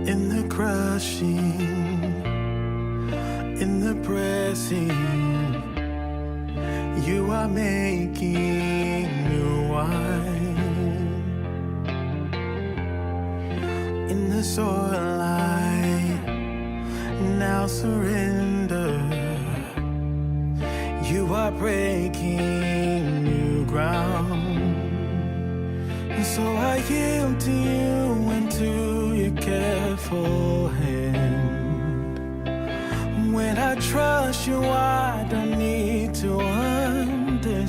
In the crushing, in the pressing, you are making new wine. In the soil I now surrender. You are breaking new ground. And so I yield to you and to your careful hand. When I trust you, I don't need to understand.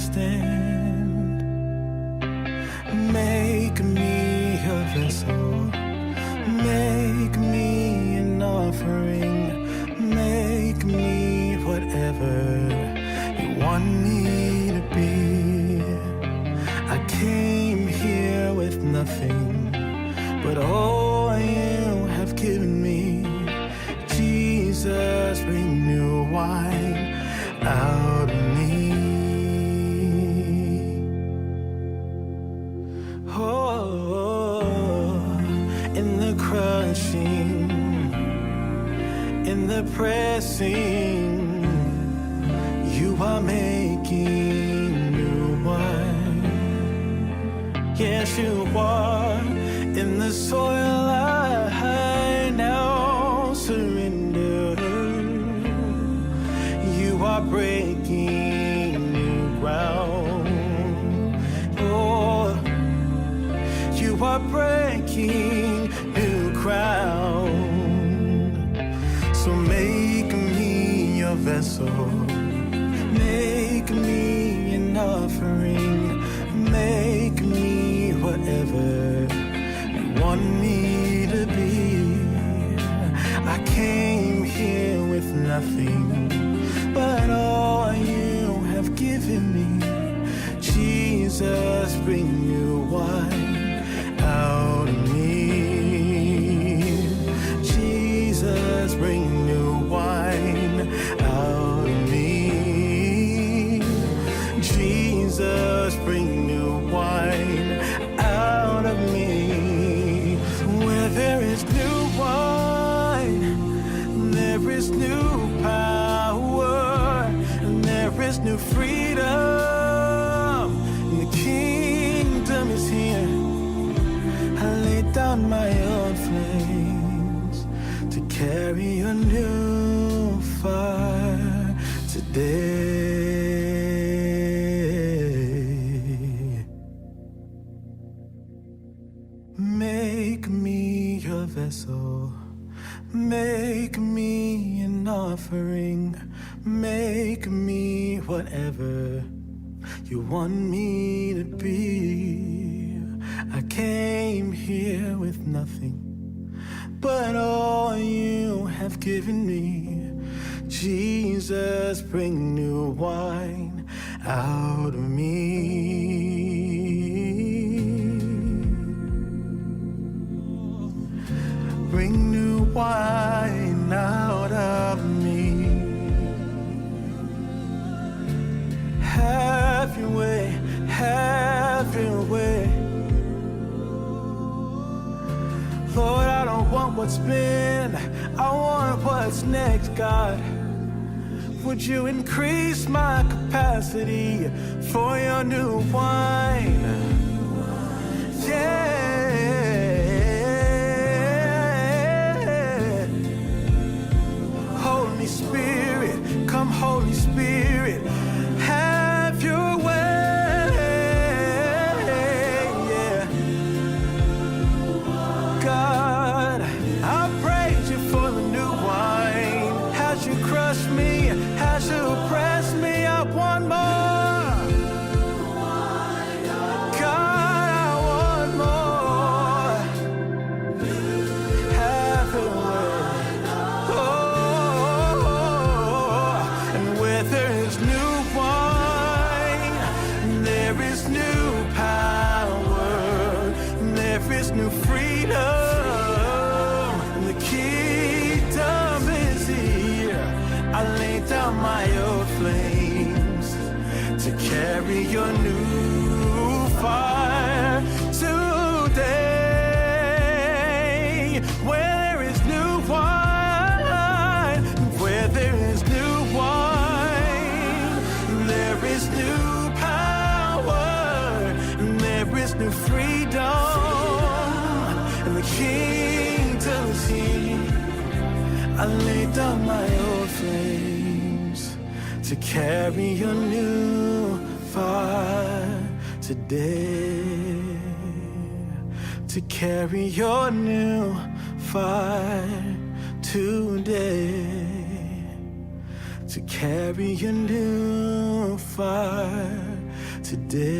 Make me a vessel, make me an offering, make me whatever you want me to be. I came here with nothing, but all you have given me. Jesus, bring new wine out of me. Oh, in the crushing, in the pressing, you are making new wine. Yes, you are. In the soil I now surrender. You are breaking new ground. Oh, you are breaking new ground. So make me your vessel, make me an offering, make me whatever you want me to be. I came here with nothing, but all you have given me. Jesus, bring new wine out of me. Jesus, bring new wine out of me. Jesus, bring new wine out of me. Where there is new wine, there is new power, and there is new freedom. The kingdom is here. I lay down my old flames to carry a new fire today. Make me your vessel, make me an offering, make me whatever you want me to be. I came here with nothing, but all you have given me. Jesus, bring new wine out of me. Bring new wine out of me. Have your way, have your way. Lord, I don't want what's been, I want what's next, God. Would you increase my capacity for your new wine? Yeah. Holy Spirit, come Holy Spirit, have your way, yeah. God, I praise you for the new wine. As you crush me, as you press me, I want more. God, I want more. Have your way. And where there is new wine, there is new power, there is new freedom. The kingdom is here. I lay down my old flames to carry your new fire today. Where there is I laid down my old flames to carry your new fire today. To carry your new fire today. To carry your new fire today.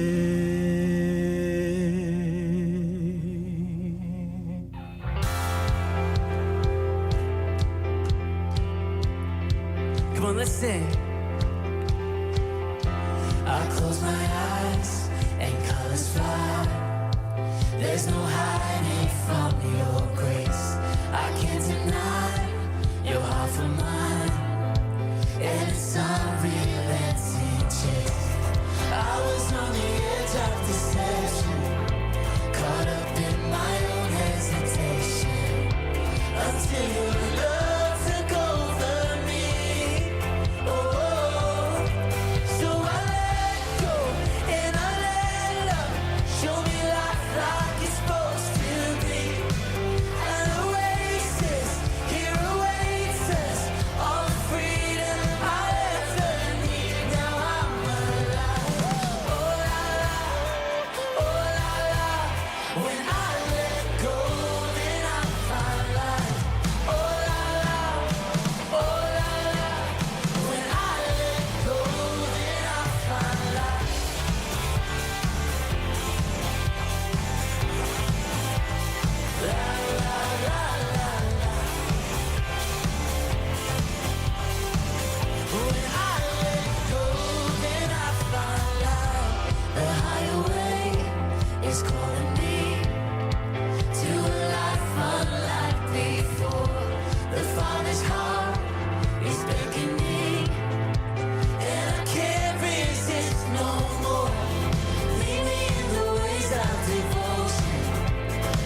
Come on, let's sing. I close my eyes and colors fly. There's no hiding from your grace. I can't deny your heart for mine, and it's unrelenting chase. I was on the edge of deception, caught up in my own hesitation, until your love took over me. Oh, so I let go and I let love show me life like it's supposed to be. An oasis here awaits us, all the freedom I ever need. Now I'm alive. Oh la la, oh la la. When I let go, then I find life. Oh la la, oh la la. When I let go, then I find life. La la la la la. When I let go, then I find life. The higher way is calling me to a life unlike before. The Father's heart is beckoning, and I can't resist no more. Lead me in the ways of devotion.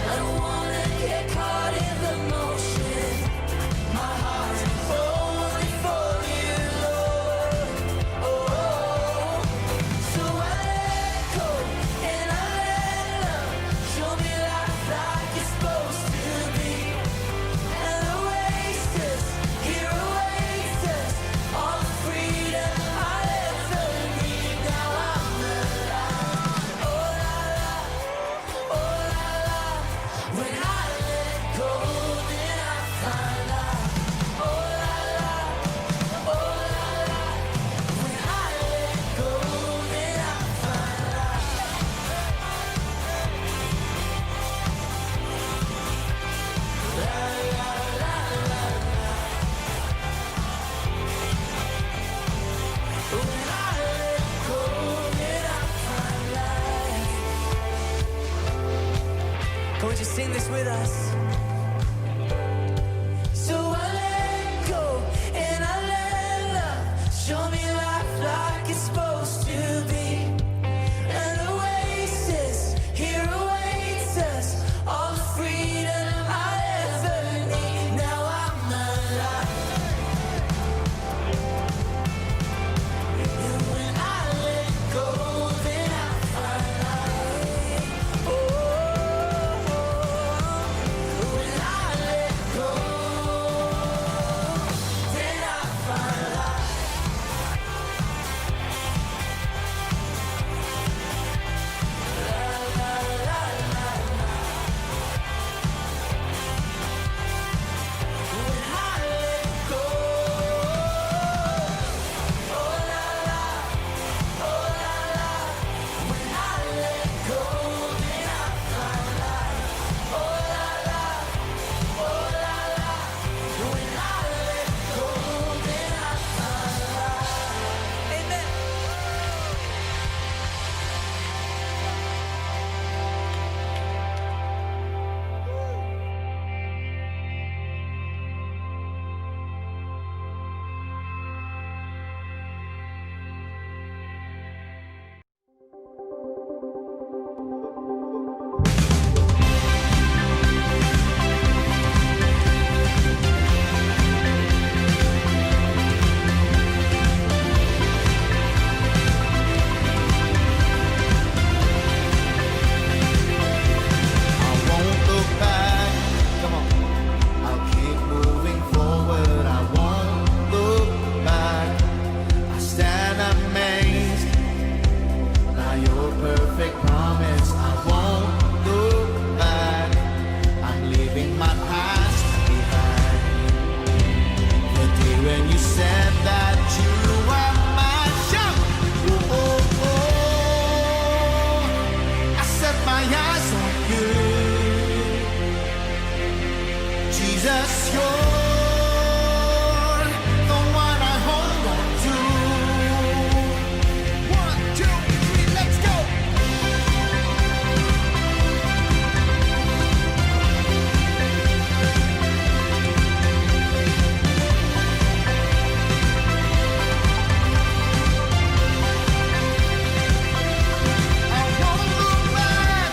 I don't wanna get caught in the motion. My heart's only for you, Lord. Oh, so I let go and I let love show me life like it's supposed to be. An oasis here awaits us, all the freedom I ever need. Now I'm alive. Oh la la, oh la la. When I let go, then I find life. Oh la la, oh la la. When I let go, then I find life. La la la la la. When I let go, then I find life. Come on, just sing this with us. So I let go and I let love show me life like it's supposed to be. An oasis here awaits us, all the freedom I ever need. Now I'm alive. And when I let go, then I find life. Oh, Jesus, you're the one I hold on to. 1, 2, 3, let's go. I won't look back.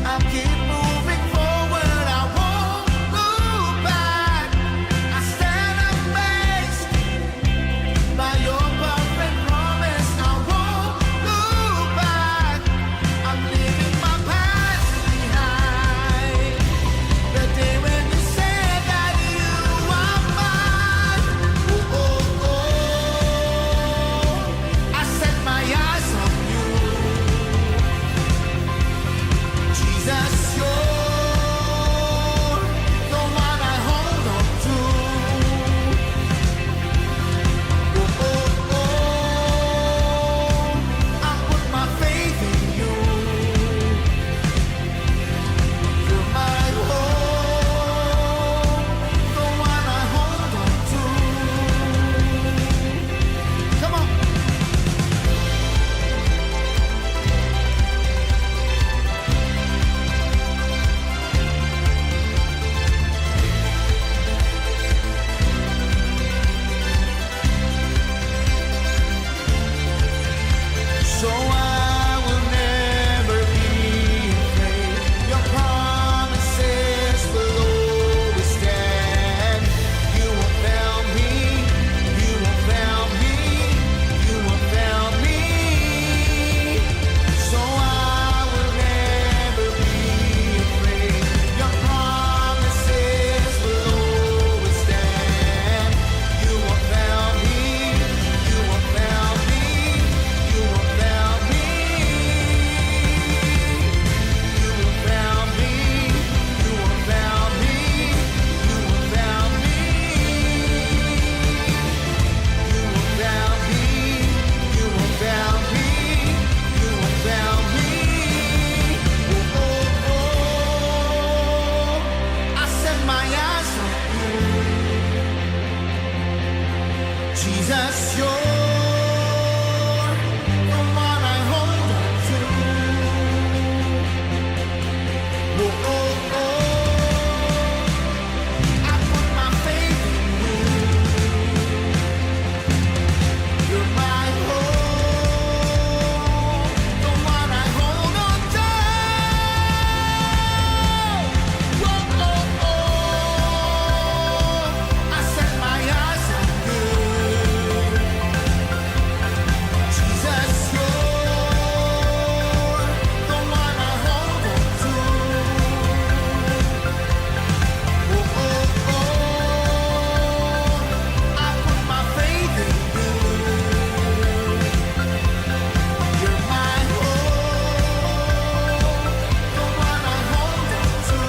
I'll keep moving forward. I won't look back. I stand amazed by your perfect promise. I won't look back. I'm leaving my past behind. The day when you said that you are mine. Oh, oh, oh. I set my eyes on you. Jesus, you're the one I hold on to. Oh, oh, oh, I put my faith in you. You're my hope, the one I hold on to. Come on. So I will never be afraid. Your promises will always stand. You won't fail me. You won't fail me. You won't fail me. So I will never be afraid. Your promises will always stand. You won't fail me. You won't fail me. You won't fail me. You won't fail me. You won't fail me. You won't fail me. You won't fail me. You won't fail me. You won't fail me. Oh, oh, oh. I set my eyes on you. Jesus, you're the one I hold on to. Oh, oh, oh. I put my faith in you. You're my hope, the one I hold on to. Oh, oh, oh. I set my eyes on you. Jesus, you're the one I hold on to. Oh, oh, oh. I put my faith in you. You're my hope, the one I hold on to.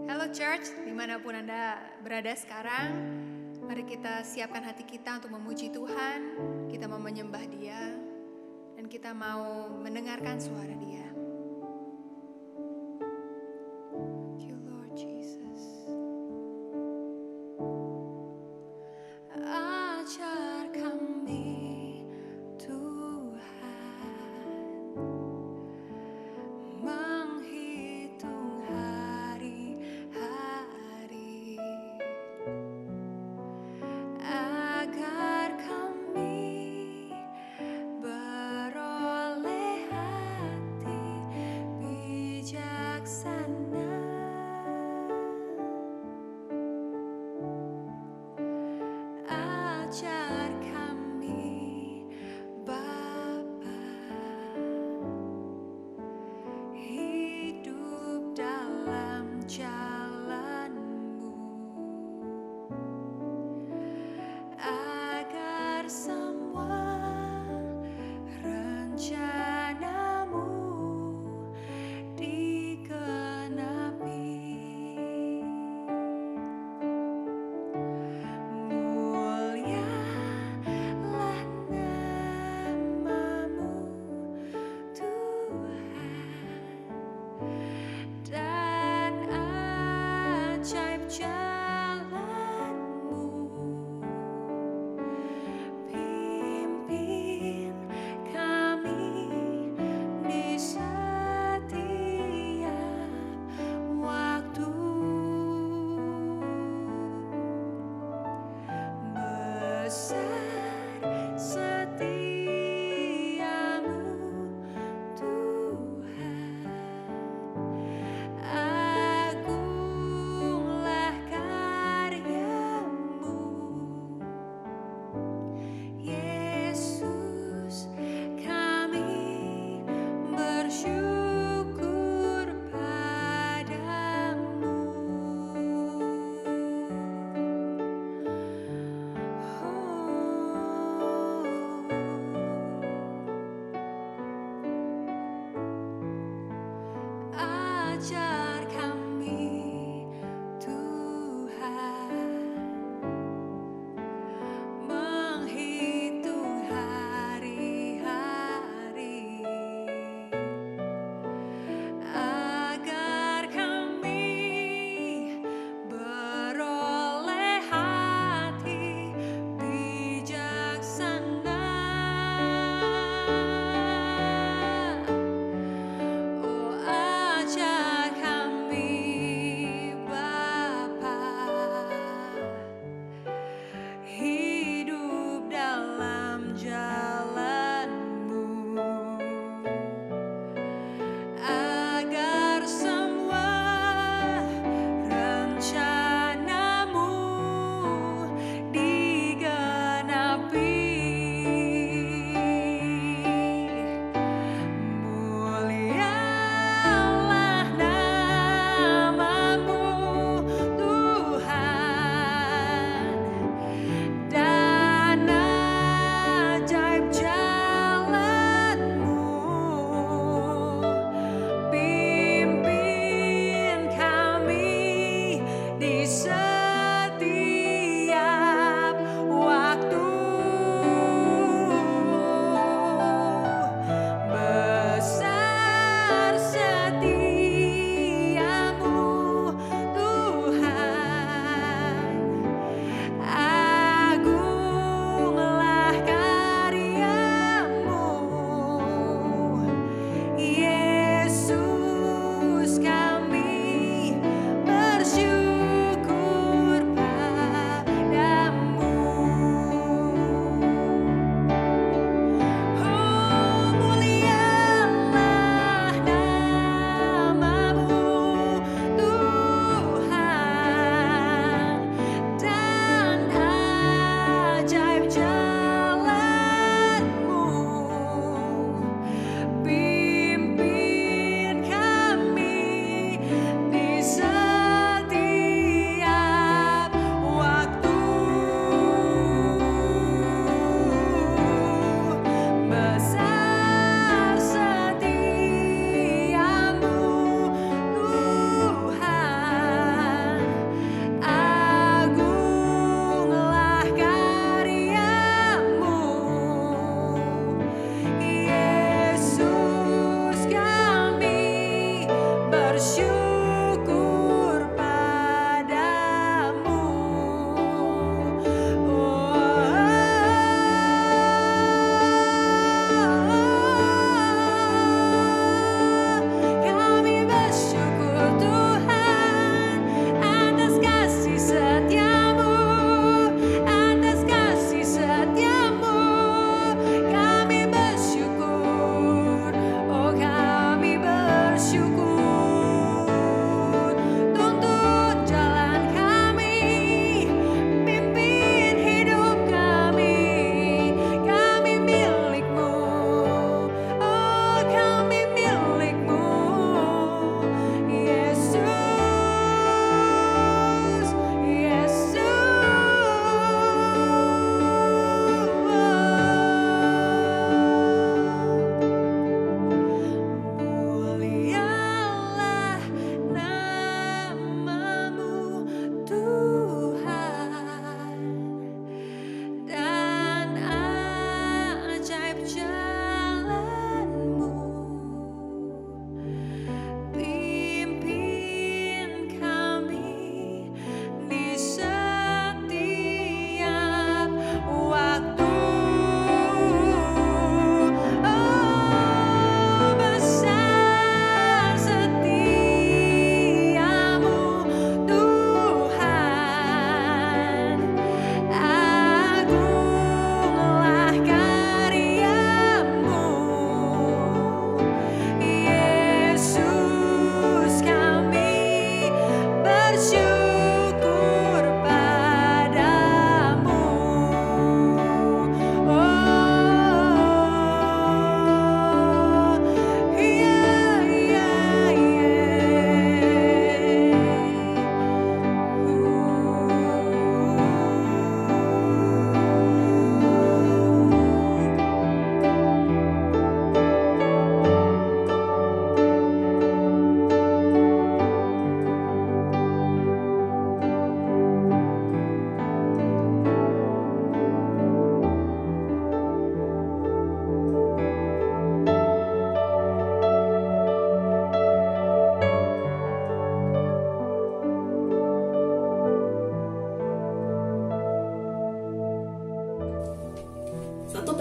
Halo Church, dimanapun Anda berada sekarang, mari kita siapkan hati kita untuk memuji Tuhan, kita mau menyembah Dia, dan kita mau mendengarkan suara Dia. Thank you Lord Jesus. Ajar kami Tuhan menghitung hari-hari agar kami beroleh hati ajar kami Bapa, hidup dalam jalan-Mu, agar semua rencana-Mu digenapi. Mulia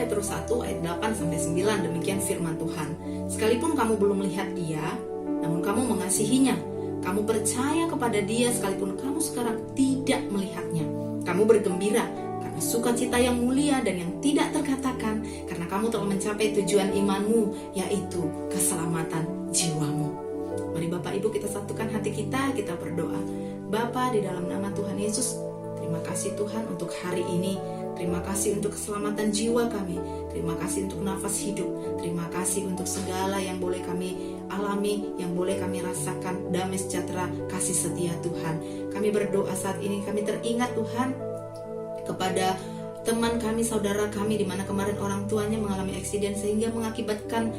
Petrus 1 ayat 8-9, demikian firman Tuhan. Sekalipun kamu belum melihat dia, namun kamu mengasihinya. Kamu percaya kepada dia sekalipun kamu sekarang tidak melihatnya. Kamu bergembira karena sukacita yang mulia dan yang tidak terkatakan, karena kamu telah mencapai tujuan imanmu, yaitu keselamatan jiwamu. Mari Bapak Ibu kita satukan hati kita berdoa. Bapa, di dalam nama Tuhan Yesus, terima kasih Tuhan untuk hari ini. Terima kasih untuk keselamatan jiwa kami. Terima kasih untuk nafas hidup. Terima kasih untuk segala yang boleh kami alami, yang boleh kami rasakan, damai sejahtera, kasih setia Tuhan. Kami berdoa saat ini, kami teringat Tuhan kepada teman kami, saudara kami, di mana kemarin orang tuanya mengalami eksiden sehingga mengakibatkan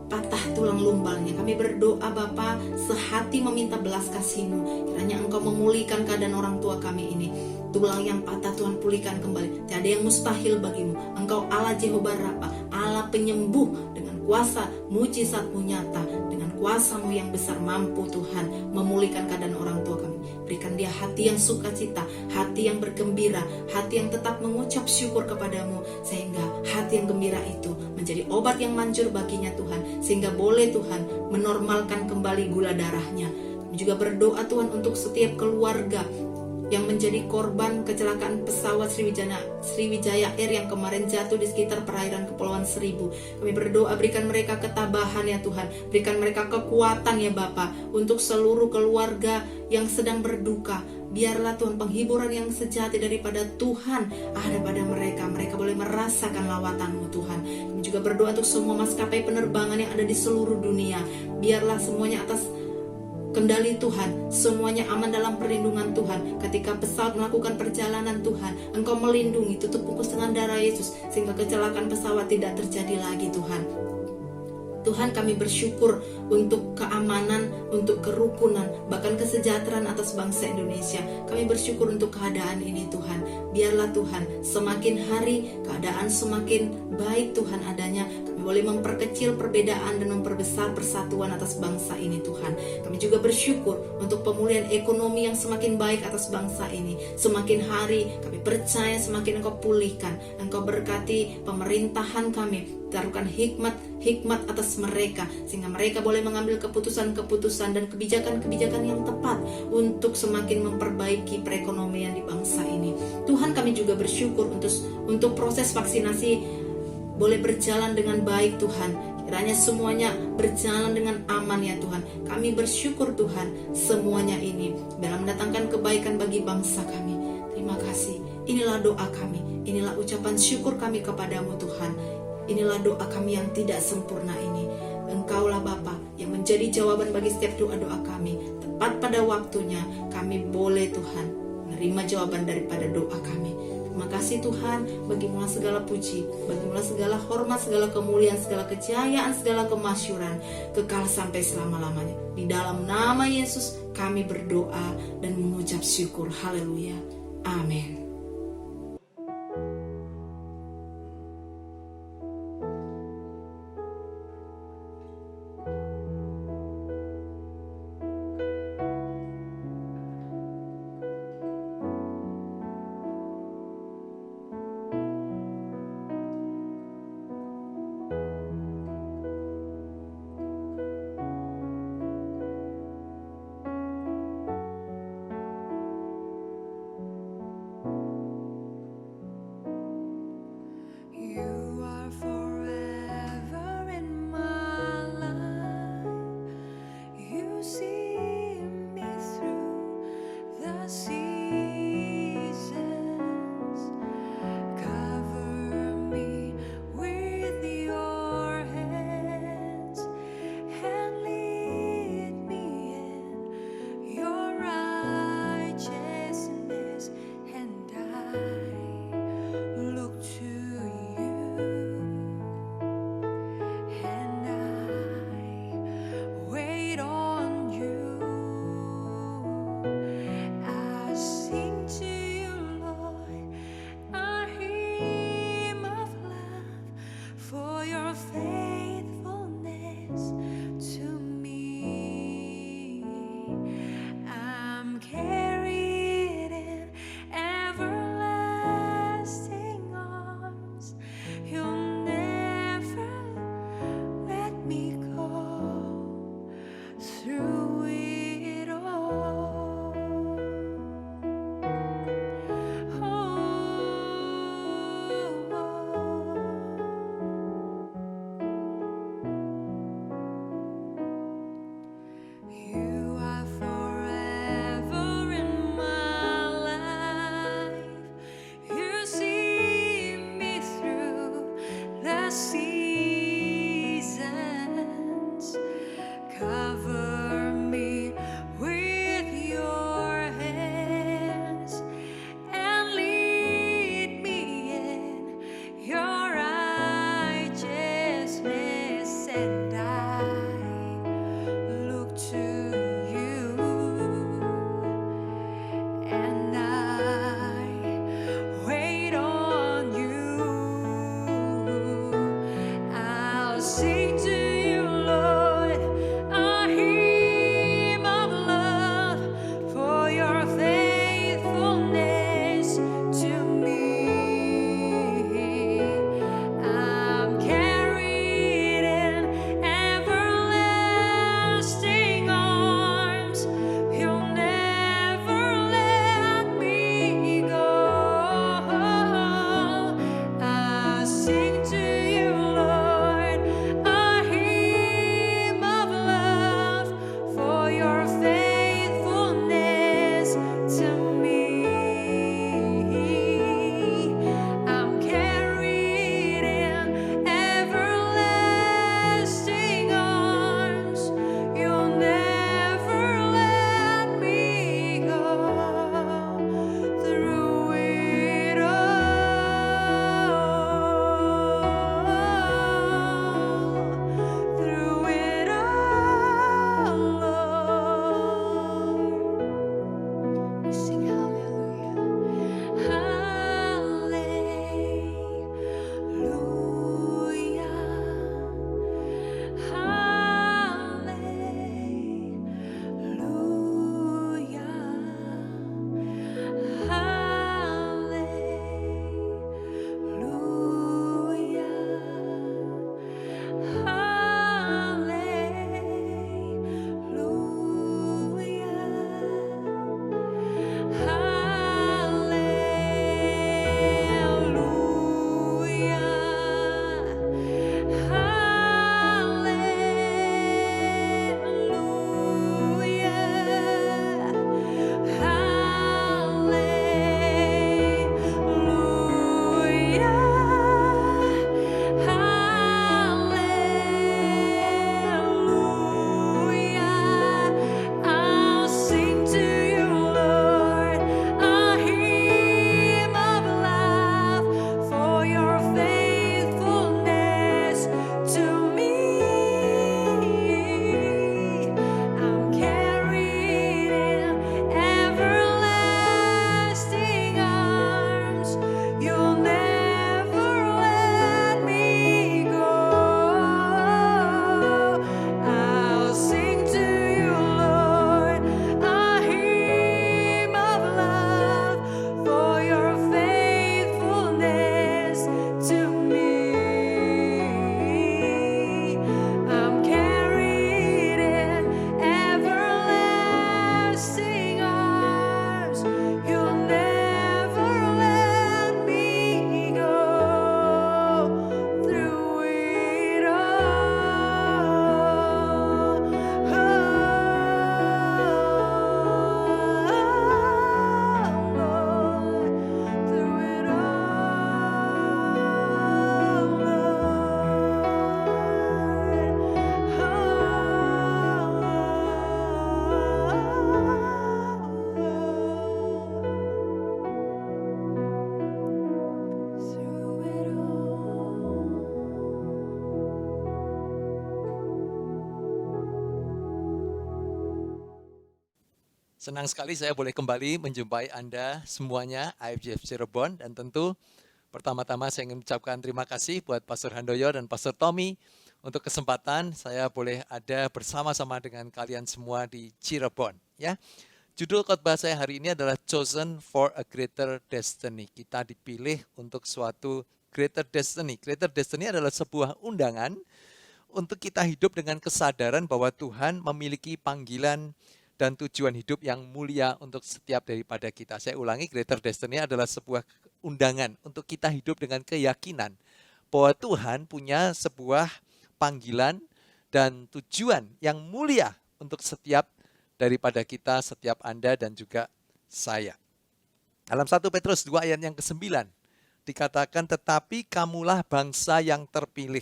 patah tulang lumbalnya. Kami berdoa Bapa, sehati meminta belas kasih-Mu. Kiranya Engkau memulihkan keadaan orang tua kami ini. Tulang yang patah Tuhan pulihkan kembali. Tiada yang mustahil bagimu. Engkau Allah Jehovah Rafa, Allah penyembuh. Dengan kuasa mujizat-Mu nyata, dengan kuasa-Mu yang besar mampu Tuhan memulihkan keadaan orang tua kami. Berikan dia hati yang sukacita, hati yang bergembira, hati yang tetap mengucap syukur kepadamu, sehingga hati yang gembira itu menjadi obat yang manjur baginya Tuhan, sehingga boleh Tuhan menormalkan kembali gula darahnya. Kami juga berdoa Tuhan untuk setiap keluarga yang menjadi korban kecelakaan pesawat Sriwijaya Air yang kemarin jatuh di sekitar perairan Kepulauan Seribu. Kami berdoa berikan mereka ketabahan ya Tuhan, berikan mereka kekuatan ya Bapa, untuk seluruh keluarga yang sedang berduka. Biarlah Tuhan penghiburan yang sejati daripada Tuhan ada pada mereka. Mereka boleh merasakan lawatan-Mu Tuhan. Kami juga berdoa untuk semua maskapai penerbangan yang ada di seluruh dunia. Biarlah semuanya atas kendali Tuhan, semuanya aman dalam perlindungan Tuhan. Ketika pesawat melakukan perjalanan Tuhan, Engkau melindungi, tutup bungkus dengan darah Yesus, sehingga kecelakaan pesawat tidak terjadi lagi Tuhan. Tuhan, kami bersyukur untuk keamanan, untuk kerukunan, bahkan kesejahteraan atas bangsa Indonesia. Kami bersyukur untuk keadaan ini Tuhan. Biarlah Tuhan, semakin hari keadaan semakin baik Tuhan adanya. Kami boleh memperkecil perbedaan dan memperbesar persatuan atas bangsa ini Tuhan. Kami juga bersyukur untuk pemulihan ekonomi yang semakin baik atas bangsa ini. Semakin hari kami percaya semakin Engkau pulihkan. Engkau berkati pemerintahan kami. Taruhkan hikmat atas mereka, sehingga mereka boleh mengambil keputusan-keputusan dan kebijakan-kebijakan yang tepat untuk semakin memperbaiki perekonomian di bangsa ini. Tuhan, kami juga bersyukur untuk proses vaksinasi boleh berjalan dengan baik Tuhan. Kiranya semuanya berjalan dengan aman ya Tuhan. Kami bersyukur Tuhan, semuanya ini dalam mendatangkan kebaikan bagi bangsa kami. Terima kasih. Inilah doa kami, inilah ucapan syukur kami kepadamu Tuhan. Inilah doa kami yang tidak sempurna ini. Engkaulah Bapa yang menjadi jawaban bagi setiap doa-doa kami. Tepat pada waktunya kami boleh Tuhan menerima jawaban daripada doa kami. Terima kasih Tuhan, bagimu segala puji, bagimu segala hormat, segala kemuliaan, segala kejayaan, segala kemasyuran, kekal sampai selama-lamanya. Di dalam nama Yesus kami berdoa dan mengucap syukur. Haleluya. Amin. You are forever in my life. You see me through the seasons. Cover me with your hands and lead me in your righteousness, and I look to you, and I wait on you as Senang sekali saya boleh kembali menjumpai Anda semuanya, IFGF Cirebon, dan tentu pertama-tama saya ingin mengucapkan terima kasih buat Pastor Handoyo dan Pastor Tommy untuk kesempatan saya boleh ada bersama-sama dengan kalian semua di Cirebon. Ya, judul khotbah saya hari ini adalah Chosen for a Greater Destiny. Kita dipilih untuk suatu Greater Destiny. Greater Destiny adalah sebuah undangan untuk kita hidup dengan kesadaran bahwa Tuhan memiliki panggilan dan tujuan hidup yang mulia untuk setiap daripada kita. Saya ulangi, Greater Destiny adalah sebuah undangan untuk kita hidup dengan keyakinan bahwa Tuhan punya sebuah panggilan dan tujuan yang mulia untuk setiap daripada kita, setiap Anda dan juga saya. Dalam 1 Petrus 2 ayat yang ke-9 dikatakan, tetapi kamulah bangsa yang terpilih,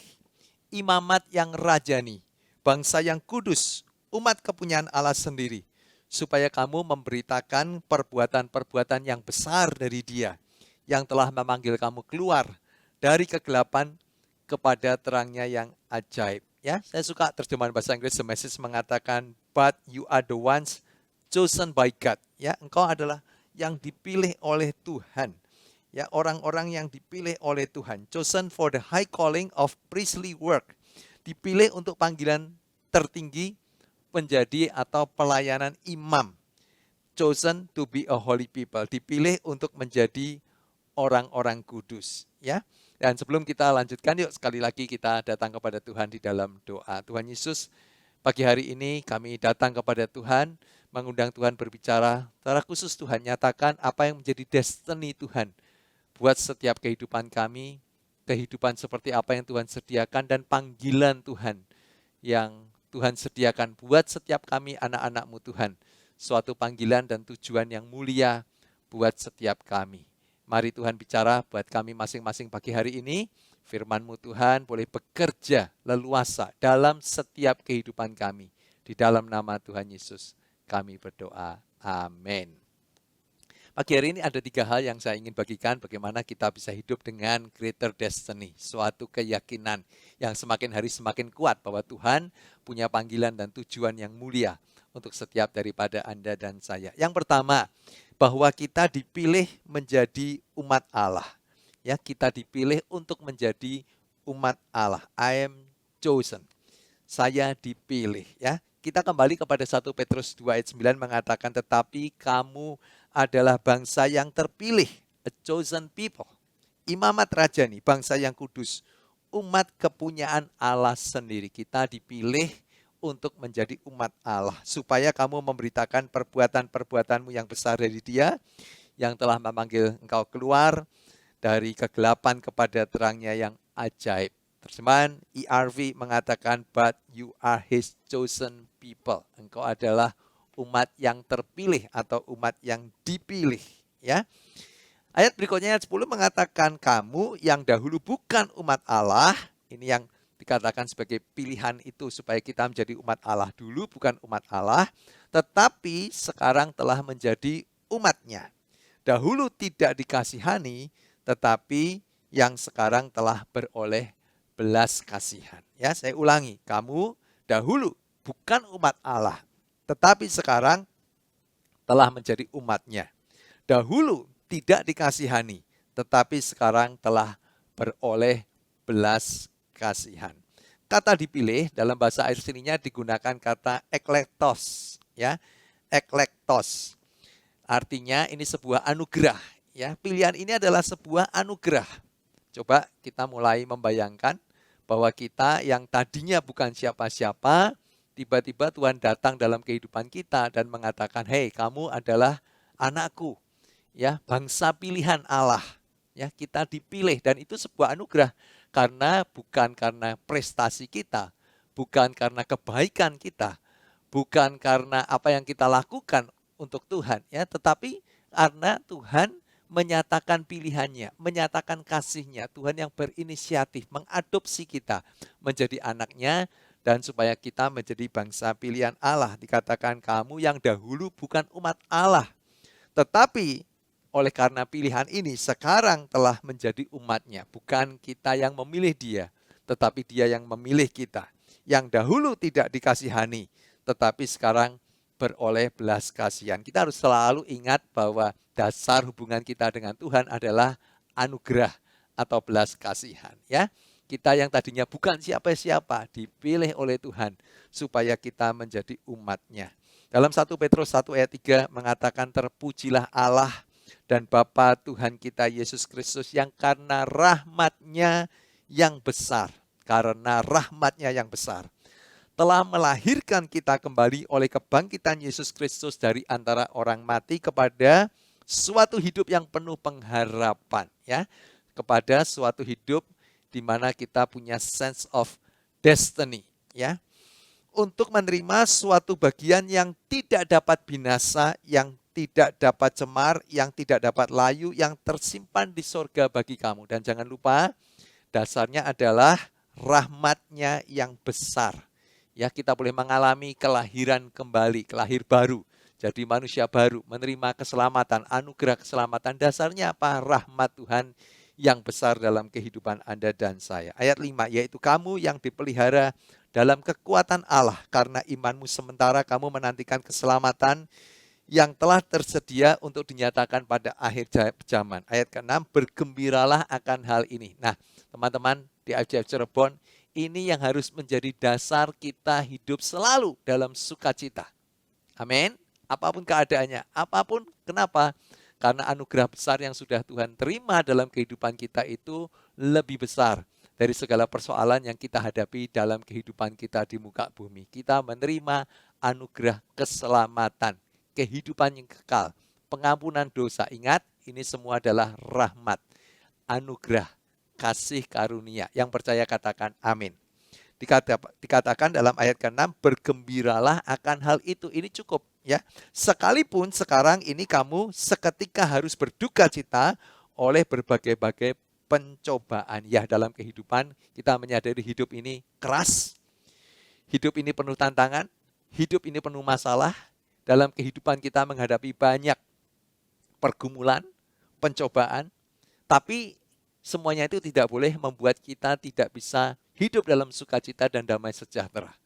imamat yang rajani, bangsa yang kudus, umat kepunyaan Allah sendiri, supaya kamu memberitakan perbuatan-perbuatan yang besar dari Dia, yang telah memanggil kamu keluar dari kegelapan kepada terangnya yang ajaib. Ya, saya suka terjemahan bahasa Inggris The Message mengatakan, but you are the ones chosen by God. Ya, engkau adalah yang dipilih oleh Tuhan. Ya, orang-orang yang dipilih oleh Tuhan, chosen for the high calling of priestly work. Dipilih untuk panggilan tertinggi menjadi atau pelayanan imam. Chosen to be a holy people. Dipilih untuk menjadi orang-orang kudus. Ya. Dan sebelum kita lanjutkan, yuk sekali lagi kita datang kepada Tuhan di dalam doa. Tuhan Yesus, pagi hari ini kami datang kepada Tuhan, mengundang Tuhan berbicara. Secara khusus Tuhan, nyatakan apa yang menjadi destiny Tuhan buat setiap kehidupan kami, kehidupan seperti apa yang Tuhan sediakan, dan panggilan Tuhan yang Tuhan sediakan buat setiap kami anak-anak-Mu Tuhan. Suatu panggilan dan tujuan yang mulia buat setiap kami. Mari Tuhan bicara buat kami masing-masing pagi hari ini. Firman-Mu Tuhan boleh bekerja leluasa dalam setiap kehidupan kami. Di dalam nama Tuhan Yesus kami berdoa. Amin. Pagi hari ini ada 3 hal yang saya ingin bagikan bagaimana kita bisa hidup dengan greater destiny. Suatu keyakinan yang semakin hari semakin kuat bahwa Tuhan punya panggilan dan tujuan yang mulia untuk setiap daripada Anda dan saya. Yang pertama, bahwa kita dipilih menjadi umat Allah. Ya, kita dipilih untuk menjadi umat Allah. I am chosen. Saya dipilih, ya. Kita kembali kepada 1 Petrus 2 ayat 9 mengatakan, tetapi kamu adalah bangsa yang terpilih, a chosen people. Imamat rajani, bangsa yang kudus, umat kepunyaan Allah sendiri. Kita dipilih untuk menjadi umat Allah, supaya kamu memberitakan perbuatan-perbuatanmu yang besar dari Dia, yang telah memanggil engkau keluar dari kegelapan kepada terangnya yang ajaib. Terjemahan ERV mengatakan, but you are His chosen people. Engkau adalah umat yang terpilih atau umat yang dipilih. Ya. Ayat berikutnya ayat 10 mengatakan, kamu yang dahulu bukan umat Allah. Ini yang dikatakan sebagai pilihan itu supaya kita menjadi umat Allah. Dulu bukan umat Allah, tetapi sekarang telah menjadi umatnya. Dahulu tidak dikasihani, tetapi yang sekarang telah beroleh belas kasihan. Ya, saya ulangi, kamu dahulu bukan umat Allah, tetapi sekarang telah menjadi umatnya. Dahulu tidak dikasihani, tetapi sekarang telah beroleh belas kasihan. Kata dipilih dalam bahasa aslinya digunakan kata eklektos, ya, eklektos. Artinya ini sebuah anugerah, ya. Pilihan ini adalah sebuah anugerah. Coba kita mulai membayangkan bahwa kita yang tadinya bukan siapa-siapa, tiba-tiba Tuhan datang dalam kehidupan kita dan mengatakan, "Hei, kamu adalah anakku." Ya, bangsa pilihan Allah. Ya, kita dipilih dan itu sebuah anugerah bukan karena prestasi kita, bukan karena kebaikan kita, bukan karena apa yang kita lakukan untuk Tuhan, ya, tetapi karena Tuhan menyatakan pilihannya, menyatakan kasihnya. Tuhan yang berinisiatif mengadopsi kita menjadi anaknya dan supaya kita menjadi bangsa pilihan Allah. Dikatakan kamu yang dahulu bukan umat Allah, tetapi oleh karena pilihan ini sekarang telah menjadi umatnya. Bukan kita yang memilih Dia, tetapi Dia yang memilih kita. Yang dahulu tidak dikasihani, tetapi sekarang beroleh belas kasihan. Kita harus selalu ingat bahwa dasar hubungan kita dengan Tuhan adalah anugerah atau belas kasihan, ya. Kita yang tadinya bukan siapa-siapa dipilih oleh Tuhan supaya kita menjadi umat-Nya. Dalam 1 Petrus 1 ayat 3 mengatakan, terpujilah Allah dan Bapa Tuhan kita Yesus Kristus yang karena rahmat-Nya yang besar, telah melahirkan kita kembali oleh kebangkitan Yesus Kristus dari antara orang mati kepada suatu hidup yang penuh pengharapan, ya. Kepada suatu hidup di mana kita punya sense of destiny, ya. Untuk menerima suatu bagian yang tidak dapat binasa, yang tidak dapat cemar, yang tidak dapat layu, yang tersimpan di sorga bagi kamu. Dan jangan lupa, dasarnya adalah rahmat-Nya yang besar. Ya, kita boleh mengalami kelahiran kembali, kelahir baru, jadi manusia baru, menerima keselamatan, anugerah keselamatan. Dasarnya apa? Rahmat Tuhan yang besar dalam kehidupan Anda dan saya. Ayat 5, yaitu kamu yang dipelihara dalam kekuatan Allah, karena imanmu sementara kamu menantikan keselamatan yang telah tersedia untuk dinyatakan pada akhir zaman. Ayat ke-6, bergembiralah akan hal ini. Nah, teman-teman di IFJF Cirebon, ini yang harus menjadi dasar kita hidup selalu dalam sukacita. Amin. Apapun keadaannya, apapun, kenapa? Karena anugerah besar yang sudah Tuhan terima dalam kehidupan kita itu lebih besar dari segala persoalan yang kita hadapi dalam kehidupan kita di muka bumi. Kita menerima anugerah keselamatan, kehidupan yang kekal, pengampunan dosa. Ingat, ini semua adalah rahmat, anugerah, kasih karunia. Yang percaya katakan amin. Dikatakan dalam ayat ke-6, bergembiralah akan hal itu. Ini cukup, ya. Sekalipun sekarang ini kamu seketika harus berduka cita oleh berbagai-bagai pencobaan. Ya, dalam kehidupan kita menyadari hidup ini keras, hidup ini penuh tantangan, hidup ini penuh masalah. Dalam kehidupan kita menghadapi banyak pergumulan, pencobaan, tapi semuanya itu tidak boleh membuat kita tidak bisa hidup dalam sukacita dan damai sejahtera.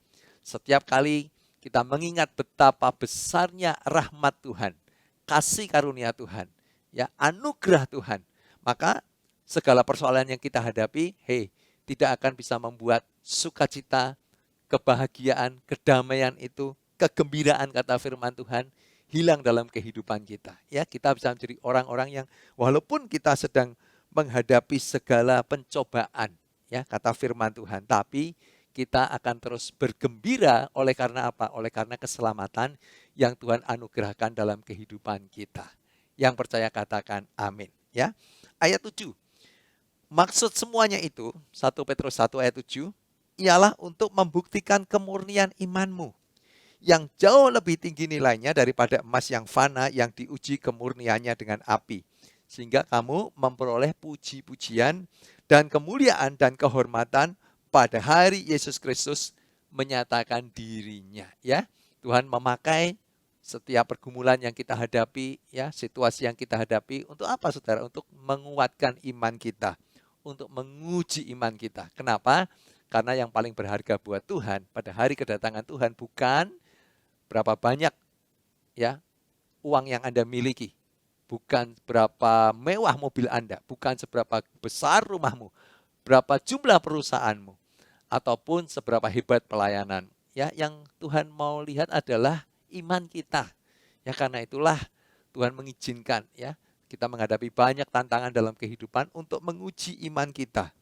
Setiap kali kita mengingat betapa besarnya rahmat Tuhan, kasih karunia Tuhan, ya, anugerah Tuhan, maka segala persoalan yang kita hadapi, tidak akan bisa membuat sukacita, kebahagiaan, kedamaian itu, kegembiraan kata firman Tuhan hilang dalam kehidupan kita. Ya, kita bisa menjadi orang-orang yang walaupun kita sedang menghadapi segala pencobaan, ya, kata firman Tuhan, tapi kita akan terus bergembira oleh karena apa? Oleh karena keselamatan yang Tuhan anugerahkan dalam kehidupan kita. Yang percaya katakan amin, ya. Ayat 7. Maksud semuanya itu, 1 Petrus 1 ayat 7, ialah untuk membuktikan kemurnian imanmu yang jauh lebih tinggi nilainya daripada emas yang fana yang diuji kemurniannya dengan api, sehingga kamu memperoleh puji-pujian dan kemuliaan dan kehormatan pada hari Yesus Kristus menyatakan dirinya. Ya, Tuhan memakai setiap pergumulan yang kita hadapi, ya, situasi yang kita hadapi, untuk apa, saudara? Untuk menguatkan iman kita, untuk menguji iman kita. Kenapa? Karena yang paling berharga buat Tuhan pada hari kedatangan Tuhan bukan berapa banyak, ya, uang yang Anda miliki, bukan berapa mewah mobil Anda, bukan seberapa besar rumahmu, berapa jumlah perusahaanmu, ataupun seberapa hebat pelayanan. Ya, yang Tuhan mau lihat adalah iman kita. Ya, karena itulah Tuhan mengizinkan, ya, kita menghadapi banyak tantangan dalam kehidupan untuk menguji iman kita.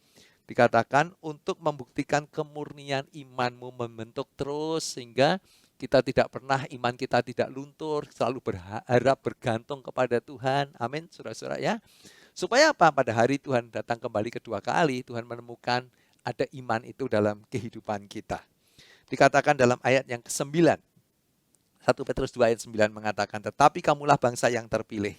Dikatakan untuk membuktikan kemurnian imanmu membentuk terus sehingga kita tidak pernah, iman kita tidak luntur, selalu berharap, bergantung kepada Tuhan. Amin, saudara-saudara, ya. Supaya apa? Pada hari Tuhan datang kembali kedua kali, Tuhan menemukan ada iman itu dalam kehidupan kita. Dikatakan dalam ayat yang ke-9, 1 Petrus 2 ayat 9 mengatakan, tetapi kamulah bangsa yang terpilih,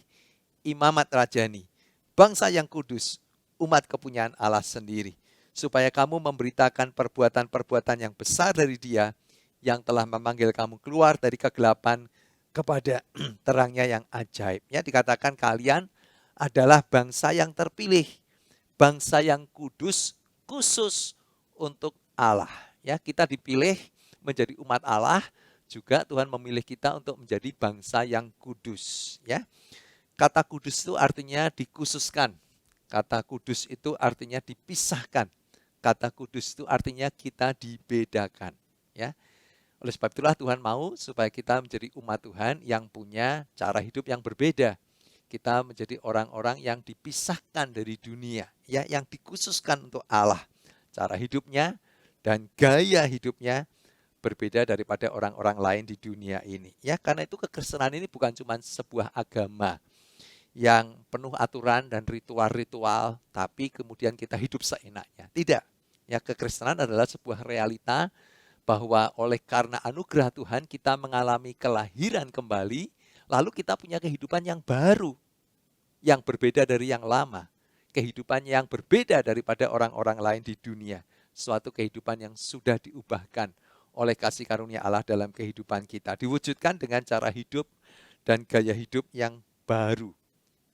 imamat rajani, bangsa yang kudus, umat kepunyaan Allah sendiri, supaya kamu memberitakan perbuatan-perbuatan yang besar dari Dia yang telah memanggil kamu keluar dari kegelapan kepada terangnya yang ajaib. Ya, dikatakan kalian adalah bangsa yang terpilih, bangsa yang kudus, khusus untuk Allah. Ya, kita dipilih menjadi umat Allah juga Tuhan memilih kita untuk menjadi bangsa yang kudus, ya. Kata kudus itu artinya dikhususkan. Kata kudus itu artinya dipisahkan. Kata kudus itu artinya kita dibedakan, ya. Oleh sebab itulah Tuhan mau supaya kita menjadi umat Tuhan yang punya cara hidup yang berbeda. Kita menjadi orang-orang yang dipisahkan dari dunia, ya, yang dikhususkan untuk Allah. Cara hidupnya dan gaya hidupnya berbeda daripada orang-orang lain di dunia ini. Ya, karena itu kekristenan ini bukan cuma sebuah agama yang penuh aturan dan ritual-ritual, tapi kemudian kita hidup seenaknya. Tidak. Ya, kekristenan adalah sebuah realita bahwa oleh karena anugerah Tuhan kita mengalami kelahiran kembali, lalu kita punya kehidupan yang baru, yang berbeda dari yang lama. Kehidupan yang berbeda daripada orang-orang lain di dunia. Suatu kehidupan yang sudah diubahkan oleh kasih karunia Allah dalam kehidupan kita. Diwujudkan dengan cara hidup dan gaya hidup yang baru,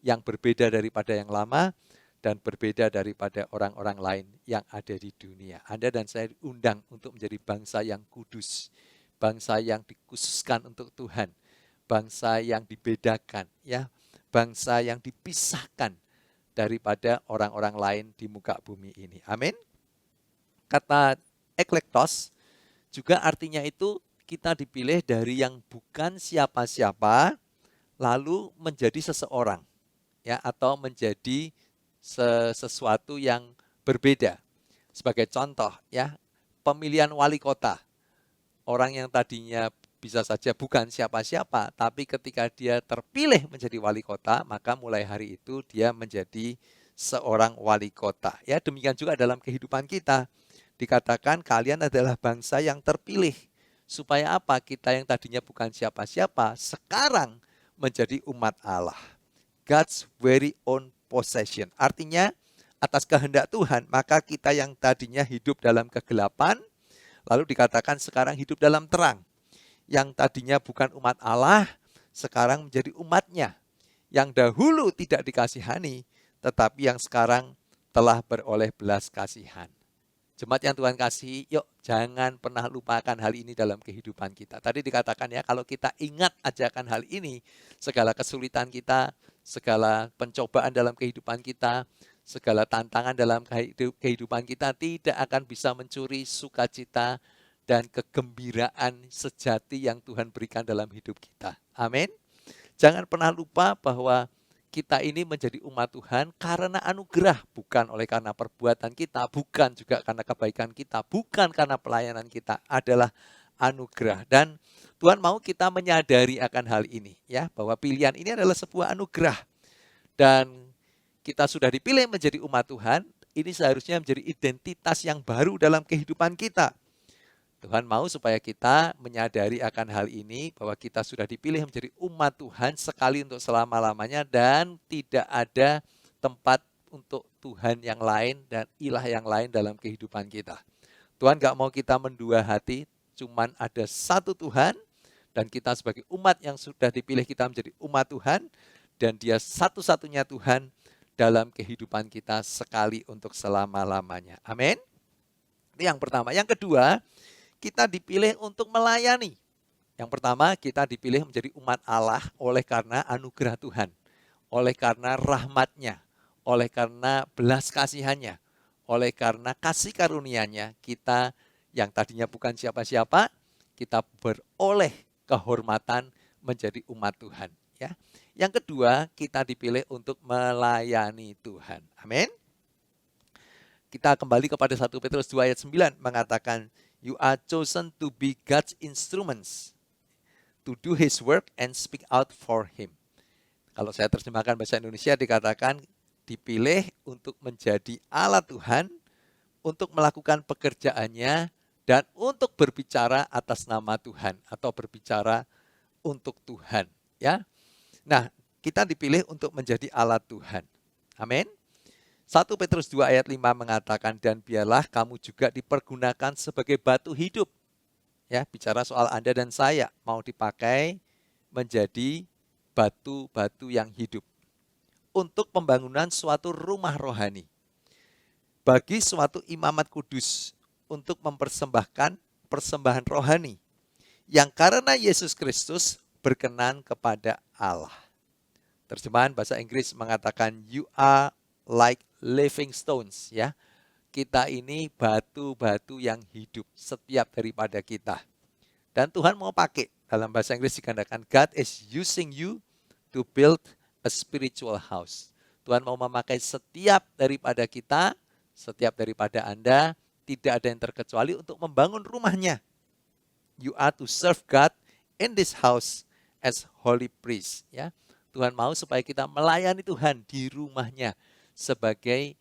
yang berbeda daripada yang lama dan berbeda daripada orang-orang lain yang ada di dunia. Anda dan saya diundang untuk menjadi bangsa yang kudus, bangsa yang dikhususkan untuk Tuhan, bangsa yang dibedakan, ya, bangsa yang dipisahkan daripada orang-orang lain di muka bumi ini. Amin. Kata eklektos juga artinya itu kita dipilih dari yang bukan siapa-siapa lalu menjadi seseorang, ya, atau menjadi sesuatu yang berbeda. Sebagai contoh, ya, pemilihan wali kota. Orang yang tadinya bisa saja bukan siapa-siapa, tapi ketika dia terpilih menjadi wali kota, maka mulai hari itu dia menjadi seorang wali kota. Ya, demikian juga dalam kehidupan kita. Dikatakan kalian adalah bangsa yang terpilih. Supaya apa? Kita yang tadinya bukan siapa-siapa, sekarang menjadi umat Allah. God's very own possession. Artinya, atas kehendak Tuhan, maka kita yang tadinya hidup dalam kegelapan, lalu dikatakan sekarang hidup dalam terang. Yang tadinya bukan umat Allah, sekarang menjadi umatnya. Yang dahulu tidak dikasihani, tetapi yang sekarang telah beroleh belas kasihan. Jemaat yang Tuhan kasih, yuk jangan pernah lupakan hal ini dalam kehidupan kita. Tadi dikatakan ya, kalau kita ingat ajakan hal ini, segala kesulitan kita, segala pencobaan dalam kehidupan kita, segala tantangan dalam kehidupan kita tidak akan bisa mencuri sukacita dan kegembiraan sejati yang Tuhan berikan dalam hidup kita. Amin. Jangan pernah lupa bahwa kita ini menjadi umat Tuhan karena anugerah, bukan oleh karena perbuatan kita, bukan juga karena kebaikan kita, bukan karena pelayanan kita, adalah anugerah. Dan Tuhan mau kita menyadari akan hal ini, ya, bahwa pilihan ini adalah sebuah anugerah. Dan kita sudah dipilih menjadi umat Tuhan, ini seharusnya menjadi identitas yang baru dalam kehidupan kita. Tuhan mau supaya kita menyadari akan hal ini, bahwa kita sudah dipilih menjadi umat Tuhan sekali untuk selama-lamanya dan tidak ada tempat untuk Tuhan yang lain dan ilah yang lain dalam kehidupan kita. Tuhan gak mau kita mendua hati, cuman ada satu Tuhan dan kita sebagai umat yang sudah dipilih kita menjadi umat Tuhan dan Dia satu-satunya Tuhan dalam kehidupan kita sekali untuk selama-lamanya. Amin. Itu yang pertama. Yang kedua, kita dipilih untuk melayani. Yang pertama, kita dipilih menjadi umat Allah oleh karena anugerah Tuhan, oleh karena rahmat-Nya, oleh karena belas kasihan-Nya, oleh karena kasih karunia-Nya, kita yang tadinya bukan siapa-siapa, kita beroleh kehormatan menjadi umat Tuhan. Ya. Yang kedua, kita dipilih untuk melayani Tuhan. Amin. Kita kembali kepada 1 Petrus 2 ayat 9 mengatakan, you are chosen to be God's instruments, to do His work and speak out for Him. Kalau saya terjemahkan bahasa Indonesia dikatakan dipilih untuk menjadi alat Tuhan, untuk melakukan pekerjaannya, dan untuk berbicara atas nama Tuhan atau berbicara untuk Tuhan. Ya, nah kita dipilih untuk menjadi alat Tuhan. Amin. 1 Petrus 2 ayat 5 mengatakan, dan biarlah kamu juga dipergunakan sebagai batu hidup. Ya, bicara soal Anda dan saya, mau dipakai menjadi batu-batu yang hidup. Untuk pembangunan suatu rumah rohani. Bagi suatu imamat kudus, untuk mempersembahkan persembahan rohani yang karena Yesus Kristus berkenan kepada Allah. Terjemahan bahasa Inggris mengatakan you are like living stones, ya. Kita ini batu-batu yang hidup, setiap daripada kita. Dan Tuhan mau pakai, dalam bahasa Inggris dikatakan God is using you to build a spiritual house. Tuhan mau memakai setiap daripada kita, setiap daripada Anda, tidak ada yang terkecuali untuk membangun rumahnya. You are to serve God in this house as holy priest, ya. Tuhan mau supaya kita melayani Tuhan di rumahnya sebagai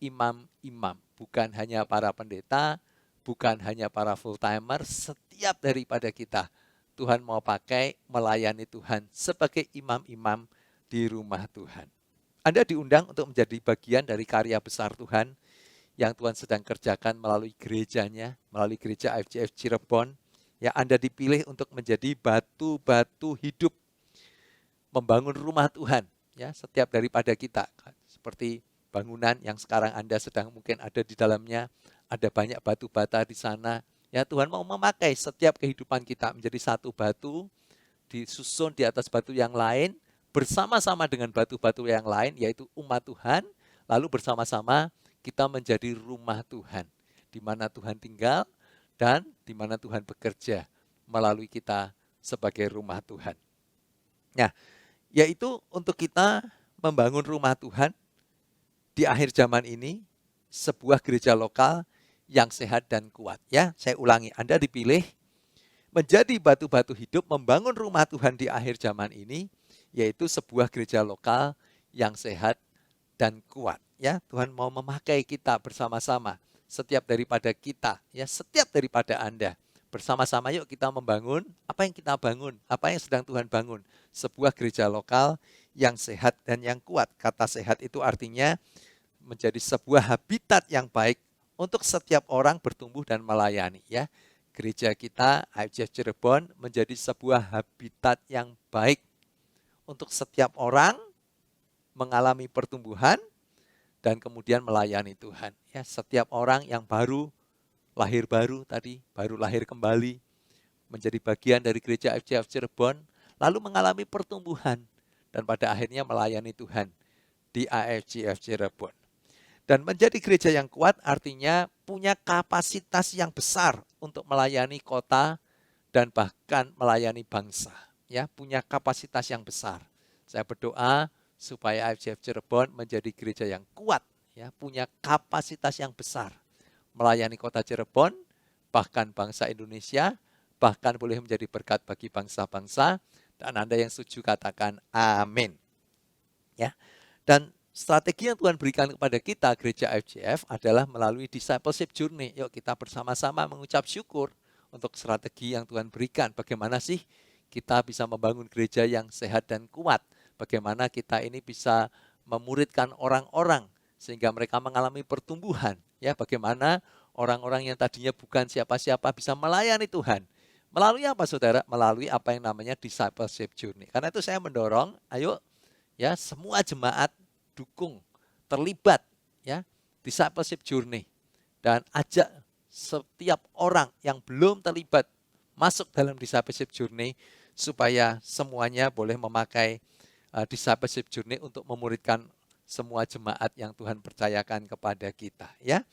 imam-imam, bukan hanya para pendeta, bukan hanya para full-timer, setiap daripada kita. Tuhan mau pakai melayani Tuhan sebagai imam-imam di rumah Tuhan. Anda diundang untuk menjadi bagian dari karya besar Tuhan yang Tuhan sedang kerjakan melalui gerejanya, melalui gereja IFJF Cirebon. Ya, Anda dipilih untuk menjadi batu-batu hidup, membangun rumah Tuhan. Ya, setiap daripada kita, seperti bangunan yang sekarang Anda sedang mungkin ada di dalamnya, ada banyak batu bata di sana. Ya, Tuhan mau memakai setiap kehidupan kita menjadi satu batu, disusun di atas batu yang lain, bersama-sama dengan batu-batu yang lain, yaitu umat Tuhan, lalu bersama-sama kita menjadi rumah Tuhan, di mana Tuhan tinggal dan di mana Tuhan bekerja melalui kita sebagai rumah Tuhan. Nah, yaitu untuk kita membangun rumah Tuhan di akhir zaman ini, sebuah gereja lokal yang sehat dan kuat. Ya, saya ulangi, Anda dipilih menjadi batu-batu hidup membangun rumah Tuhan di akhir zaman ini, yaitu sebuah gereja lokal yang sehat dan kuat. Ya, Tuhan mau memakai kita bersama-sama, setiap daripada kita, ya, setiap daripada Anda. Bersama-sama yuk kita membangun apa yang kita bangun, apa yang sedang Tuhan bangun. Sebuah gereja lokal yang sehat dan yang kuat. Kata sehat itu artinya menjadi sebuah habitat yang baik untuk setiap orang bertumbuh dan melayani. Ya, gereja kita IFJF Cirebon menjadi sebuah habitat yang baik untuk setiap orang mengalami pertumbuhan dan kemudian melayani Tuhan. Ya, setiap orang yang baru lahir baru tadi, baru lahir kembali, menjadi bagian dari gereja IFJF Cirebon, lalu mengalami pertumbuhan dan pada akhirnya melayani Tuhan di IFJF Cirebon. Dan menjadi gereja yang kuat artinya punya kapasitas yang besar untuk melayani kota dan bahkan melayani bangsa. Ya, punya kapasitas yang besar. Saya berdoa supaya IFJF Cirebon menjadi gereja yang kuat, ya, punya kapasitas yang besar melayani kota Cirebon, bahkan bangsa Indonesia, bahkan boleh menjadi berkat bagi bangsa-bangsa. Dan Anda yang setuju katakan amin. Ya. Dan strategi yang Tuhan berikan kepada kita gereja IFJF adalah melalui discipleship journey. Yuk kita bersama-sama mengucap syukur untuk strategi yang Tuhan berikan. Bagaimana sih kita bisa membangun gereja yang sehat dan kuat? Bagaimana kita ini bisa memuridkan orang-orang sehingga mereka mengalami pertumbuhan. Ya, bagaimana orang-orang yang tadinya bukan siapa-siapa bisa melayani Tuhan. Melalui apa saudara? Melalui apa yang namanya discipleship journey. Karena itu saya mendorong, ayo ya semua jemaat dukung, terlibat ya discipleship journey. Dan ajak setiap orang yang belum terlibat masuk dalam discipleship journey supaya semuanya boleh memakai discipleship journey untuk memuridkan semua jemaat yang Tuhan percayakan kepada kita. Ya,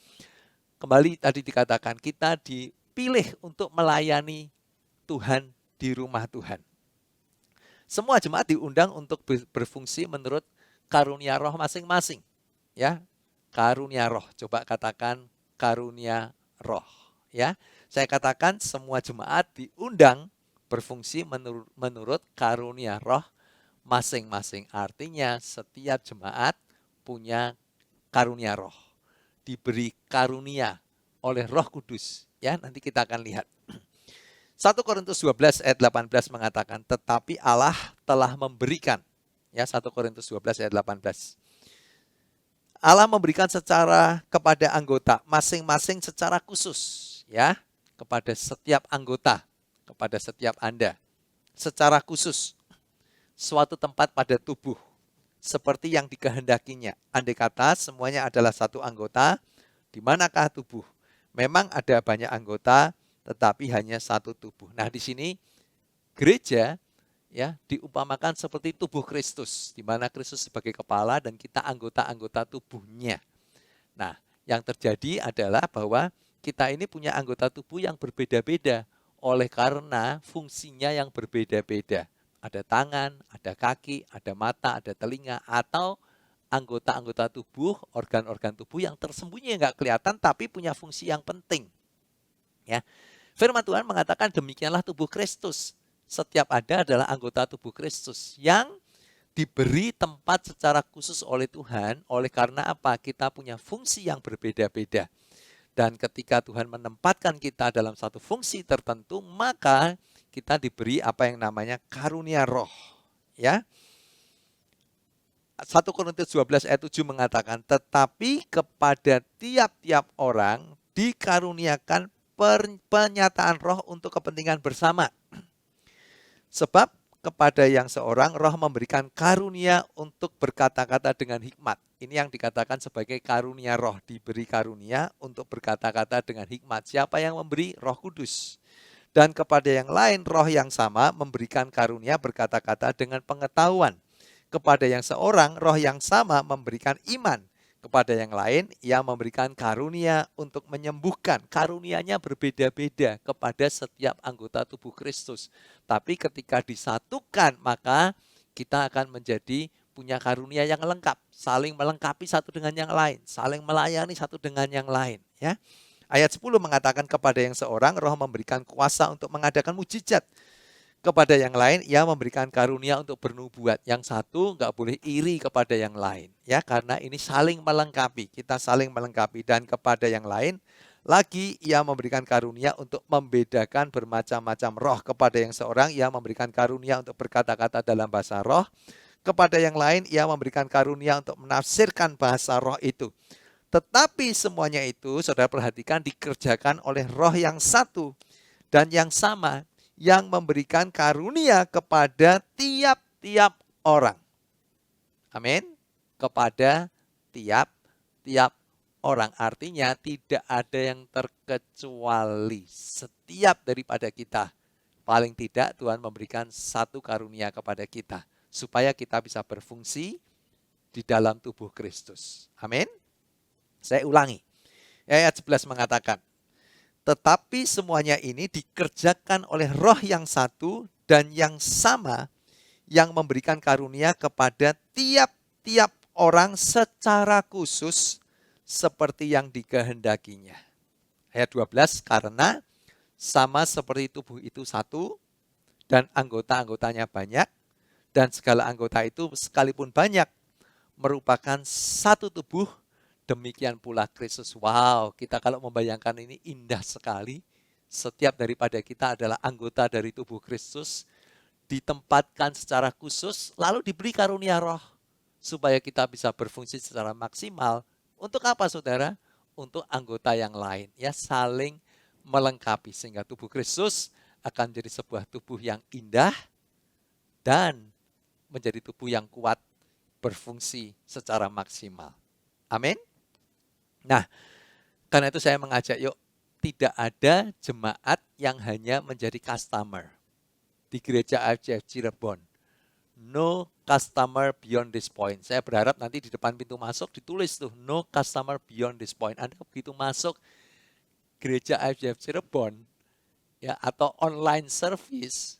kembali tadi dikatakan kita dipilih untuk melayani Tuhan di rumah Tuhan. Semua jemaat diundang untuk berfungsi menurut karunia roh masing-masing. Ya, karunia roh. Coba katakan karunia roh. Ya, saya katakan semua jemaat diundang berfungsi menurut karunia roh masing-masing. Artinya setiap jemaat punya karunia roh. Diberi karunia oleh Roh Kudus. Ya, nanti kita akan lihat. 1 Korintus 12 ayat 18 mengatakan, tetapi Allah telah memberikan. Ya, 1 Korintus 12 ayat 18. Allah memberikan secara kepada anggota, masing-masing secara khusus. Ya, kepada setiap anggota, kepada setiap Anda. Secara khusus. Suatu tempat pada tubuh, seperti yang dikehendakinya. Andai kata semuanya adalah satu anggota, di manakah tubuh? Memang ada banyak anggota, tetapi hanya satu tubuh. Nah, di sini gereja ya diumpamakan seperti tubuh Kristus, di mana Kristus sebagai kepala dan kita anggota-anggota tubuhnya. Nah, yang terjadi adalah bahwa kita ini punya anggota tubuh yang berbeda-beda oleh karena fungsinya yang berbeda-beda. Ada tangan, ada kaki, ada mata, ada telinga, atau anggota-anggota tubuh, organ-organ tubuh yang tersembunyi yang nggak kelihatan tapi punya fungsi yang penting. Ya, Firman Tuhan mengatakan demikianlah tubuh Kristus. Setiap ada adalah anggota tubuh Kristus yang diberi tempat secara khusus oleh Tuhan. Oleh karena apa? Kita punya fungsi yang berbeda-beda. Dan ketika Tuhan menempatkan kita dalam satu fungsi tertentu, maka kita diberi apa yang namanya karunia roh. Ya. 1 Korintus 12 ayat 7 mengatakan, tetapi kepada tiap-tiap orang dikaruniakan penyataan roh untuk kepentingan bersama. Sebab kepada yang seorang roh memberikan karunia untuk berkata-kata dengan hikmat. Ini yang dikatakan sebagai karunia roh, diberi karunia untuk berkata-kata dengan hikmat. Siapa yang memberi? Roh Kudus. Dan kepada yang lain roh yang sama memberikan karunia berkata-kata dengan pengetahuan. Kepada yang seorang roh yang sama memberikan iman. Kepada yang lain ia memberikan karunia untuk menyembuhkan. Karunianya berbeda-beda kepada setiap anggota tubuh Kristus. Tapi ketika disatukan maka kita akan menjadi punya karunia yang lengkap. Saling melengkapi satu dengan yang lain. Saling melayani satu dengan yang lain. Ya. Ayat 10 mengatakan kepada yang seorang roh memberikan kuasa untuk mengadakan mujizat. Kepada yang lain ia memberikan karunia untuk bernubuat. Yang satu enggak boleh iri kepada yang lain. Ya, karena ini saling melengkapi. Kita saling melengkapi. Dan kepada yang lain lagi ia memberikan karunia untuk membedakan bermacam-macam roh. Kepada yang seorang ia memberikan karunia untuk berkata-kata dalam bahasa roh. Kepada yang lain ia memberikan karunia untuk menafsirkan bahasa roh itu. Tetapi semuanya itu, saudara perhatikan, dikerjakan oleh roh yang satu dan yang sama yang memberikan karunia kepada tiap-tiap orang. Amin. Kepada tiap-tiap orang. Artinya tidak ada yang terkecuali. Setiap daripada kita, paling tidak Tuhan memberikan satu karunia kepada kita. Supaya kita bisa berfungsi di dalam tubuh Kristus. Amin. Saya ulangi. Ayat 11 mengatakan, tetapi semuanya ini dikerjakan oleh roh yang satu dan yang sama yang memberikan karunia kepada tiap-tiap orang secara khusus seperti yang dikehendakinya. Ayat 12, karena sama seperti tubuh itu satu dan anggota-anggotanya banyak dan segala anggota itu sekalipun banyak merupakan satu tubuh. Demikian pula Kristus. Wow, kita kalau membayangkan ini indah sekali. Setiap daripada kita adalah anggota dari tubuh Kristus. Ditempatkan secara khusus, lalu diberi karunia roh. Supaya kita bisa berfungsi secara maksimal. Untuk apa saudara? Untuk anggota yang lain. Ya, saling melengkapi. Sehingga tubuh Kristus akan menjadi sebuah tubuh yang indah. Dan menjadi tubuh yang kuat. Berfungsi secara maksimal. Amin. Nah, karena itu saya mengajak yuk, tidak ada jemaat yang hanya menjadi customer di gereja IFJF Cirebon. No customer beyond this point. Saya berharap nanti di depan pintu masuk ditulis tuh, no customer beyond this point. Anda begitu masuk gereja IFJF Cirebon ya, atau online service,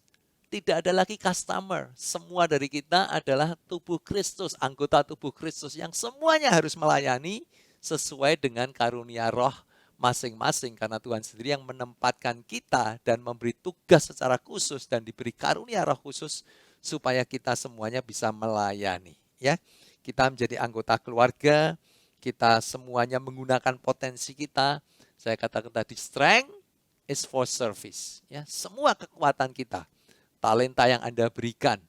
tidak ada lagi customer. Semua dari kita adalah tubuh Kristus, anggota tubuh Kristus yang semuanya harus melayani sesuai dengan karunia roh masing-masing. Karena Tuhan sendiri yang menempatkan kita dan memberi tugas secara khusus dan diberi karunia roh khusus supaya kita semuanya bisa melayani. Ya, kita menjadi anggota keluarga, kita semuanya menggunakan potensi kita. Saya katakan tadi, strength is for service. Ya, semua kekuatan kita, talenta yang Anda berikan,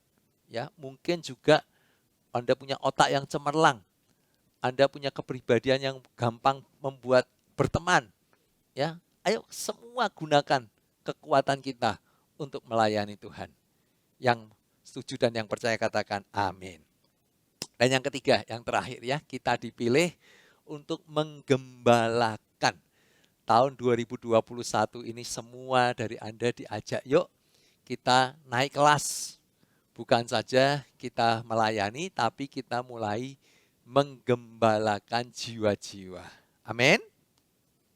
ya, mungkin juga Anda punya otak yang cemerlang. Anda punya kepribadian yang gampang membuat berteman. Ya, ayo semua gunakan kekuatan kita untuk melayani Tuhan. Yang setuju dan yang percaya katakan amin. Dan yang ketiga, yang terakhir ya, kita dipilih untuk menggembalakan. tahun 2021 ini semua dari Anda diajak, yuk kita naik kelas. Bukan saja kita melayani, tapi kita mulai menggembalakan jiwa-jiwa. Amin.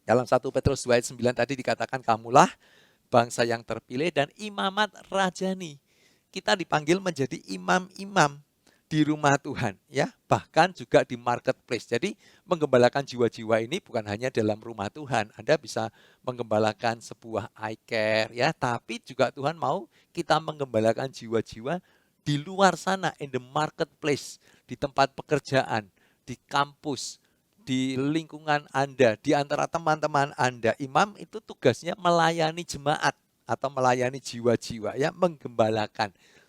Dalam 1 Petrus 2 ayat 9 tadi dikatakan, kamulah bangsa yang terpilih dan imamat rajani. Kita dipanggil menjadi imam-imam di rumah Tuhan, ya, bahkan juga di marketplace. Jadi menggembalakan jiwa-jiwa ini bukan hanya dalam rumah Tuhan. Anda bisa menggembalakan sebuah iCare, ya, tapi juga Tuhan mau kita menggembalakan jiwa-jiwa di luar sana, in the marketplace, di tempat pekerjaan, di kampus, di lingkungan Anda, di antara teman-teman Anda. Imam itu tugasnya melayani jemaat atau melayani jiwa-jiwa, ya, menggembalakan.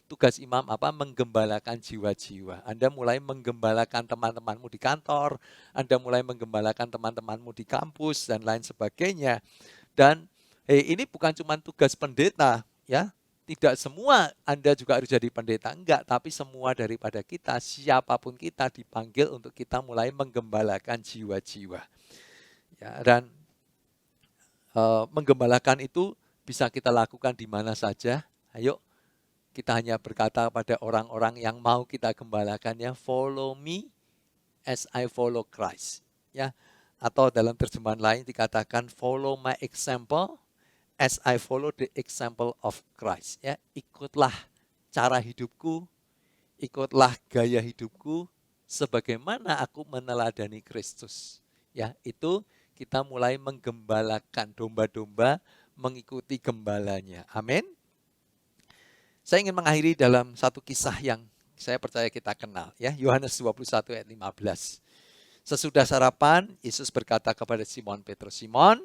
Tugas imam apa? Menggembalakan jiwa-jiwa. Anda mulai menggembalakan teman-temanmu di kantor, Anda mulai menggembalakan teman-temanmu di kampus dan lain sebagainya. Dan ini bukan cuma tugas pendeta, ya. Tidak semua Anda juga harus jadi pendeta, enggak, tapi semua daripada kita, siapapun kita dipanggil untuk kita mulai menggembalakan jiwa-jiwa. Ya, dan menggembalakan itu bisa kita lakukan di mana saja. Ayo, kita hanya berkata pada orang-orang yang mau kita gembalakan, ya, follow me as I follow Christ. Ya, atau dalam terjemahan lain dikatakan follow my example as I follow the example of Christ. Ya, ikutlah cara hidupku, ikutlah gaya hidupku, sebagaimana aku meneladani Kristus. Ya, itu kita mulai menggembalakan domba-domba mengikuti gembalanya. Amin. Saya ingin mengakhiri dalam satu kisah yang saya percaya kita kenal. Ya, Yohanes 21 ayat 15. Sesudah sarapan, Yesus berkata kepada Simon Petrus, Simon,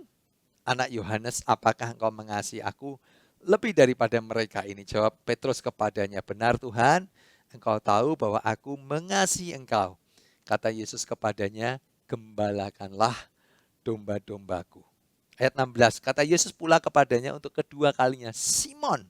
anak Yohanes, apakah engkau mengasihi aku lebih daripada mereka ini? Jawab Petrus kepadanya, benar Tuhan, engkau tahu bahwa aku mengasihi engkau. Kata Yesus kepadanya, gembalakanlah domba-dombaku. Ayat 16, kata Yesus pula kepadanya untuk kedua kalinya, Simon,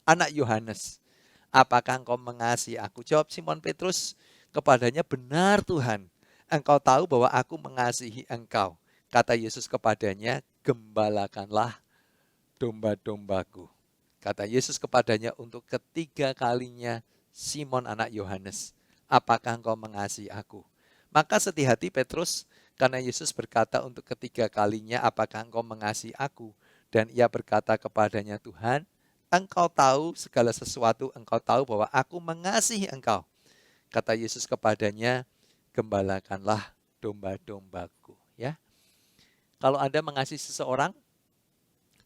anak Yohanes, apakah engkau mengasihi aku? Jawab Simon Petrus kepadanya, benar Tuhan, engkau tahu bahwa aku mengasihi engkau. Kata Yesus kepadanya, gembalakanlah domba-dombaku. Kata Yesus kepadanya untuk ketiga kalinya, Simon anak Yohanes, apakah engkau mengasihi aku? Maka sedih hati Petrus karena Yesus berkata untuk ketiga kalinya, apakah engkau mengasihi aku? Dan ia berkata kepadanya, Tuhan, engkau tahu segala sesuatu, engkau tahu bahwa aku mengasihi engkau. Kata Yesus kepadanya, gembalakanlah domba-dombaku. Ya. Kalau Anda mengasihi seseorang,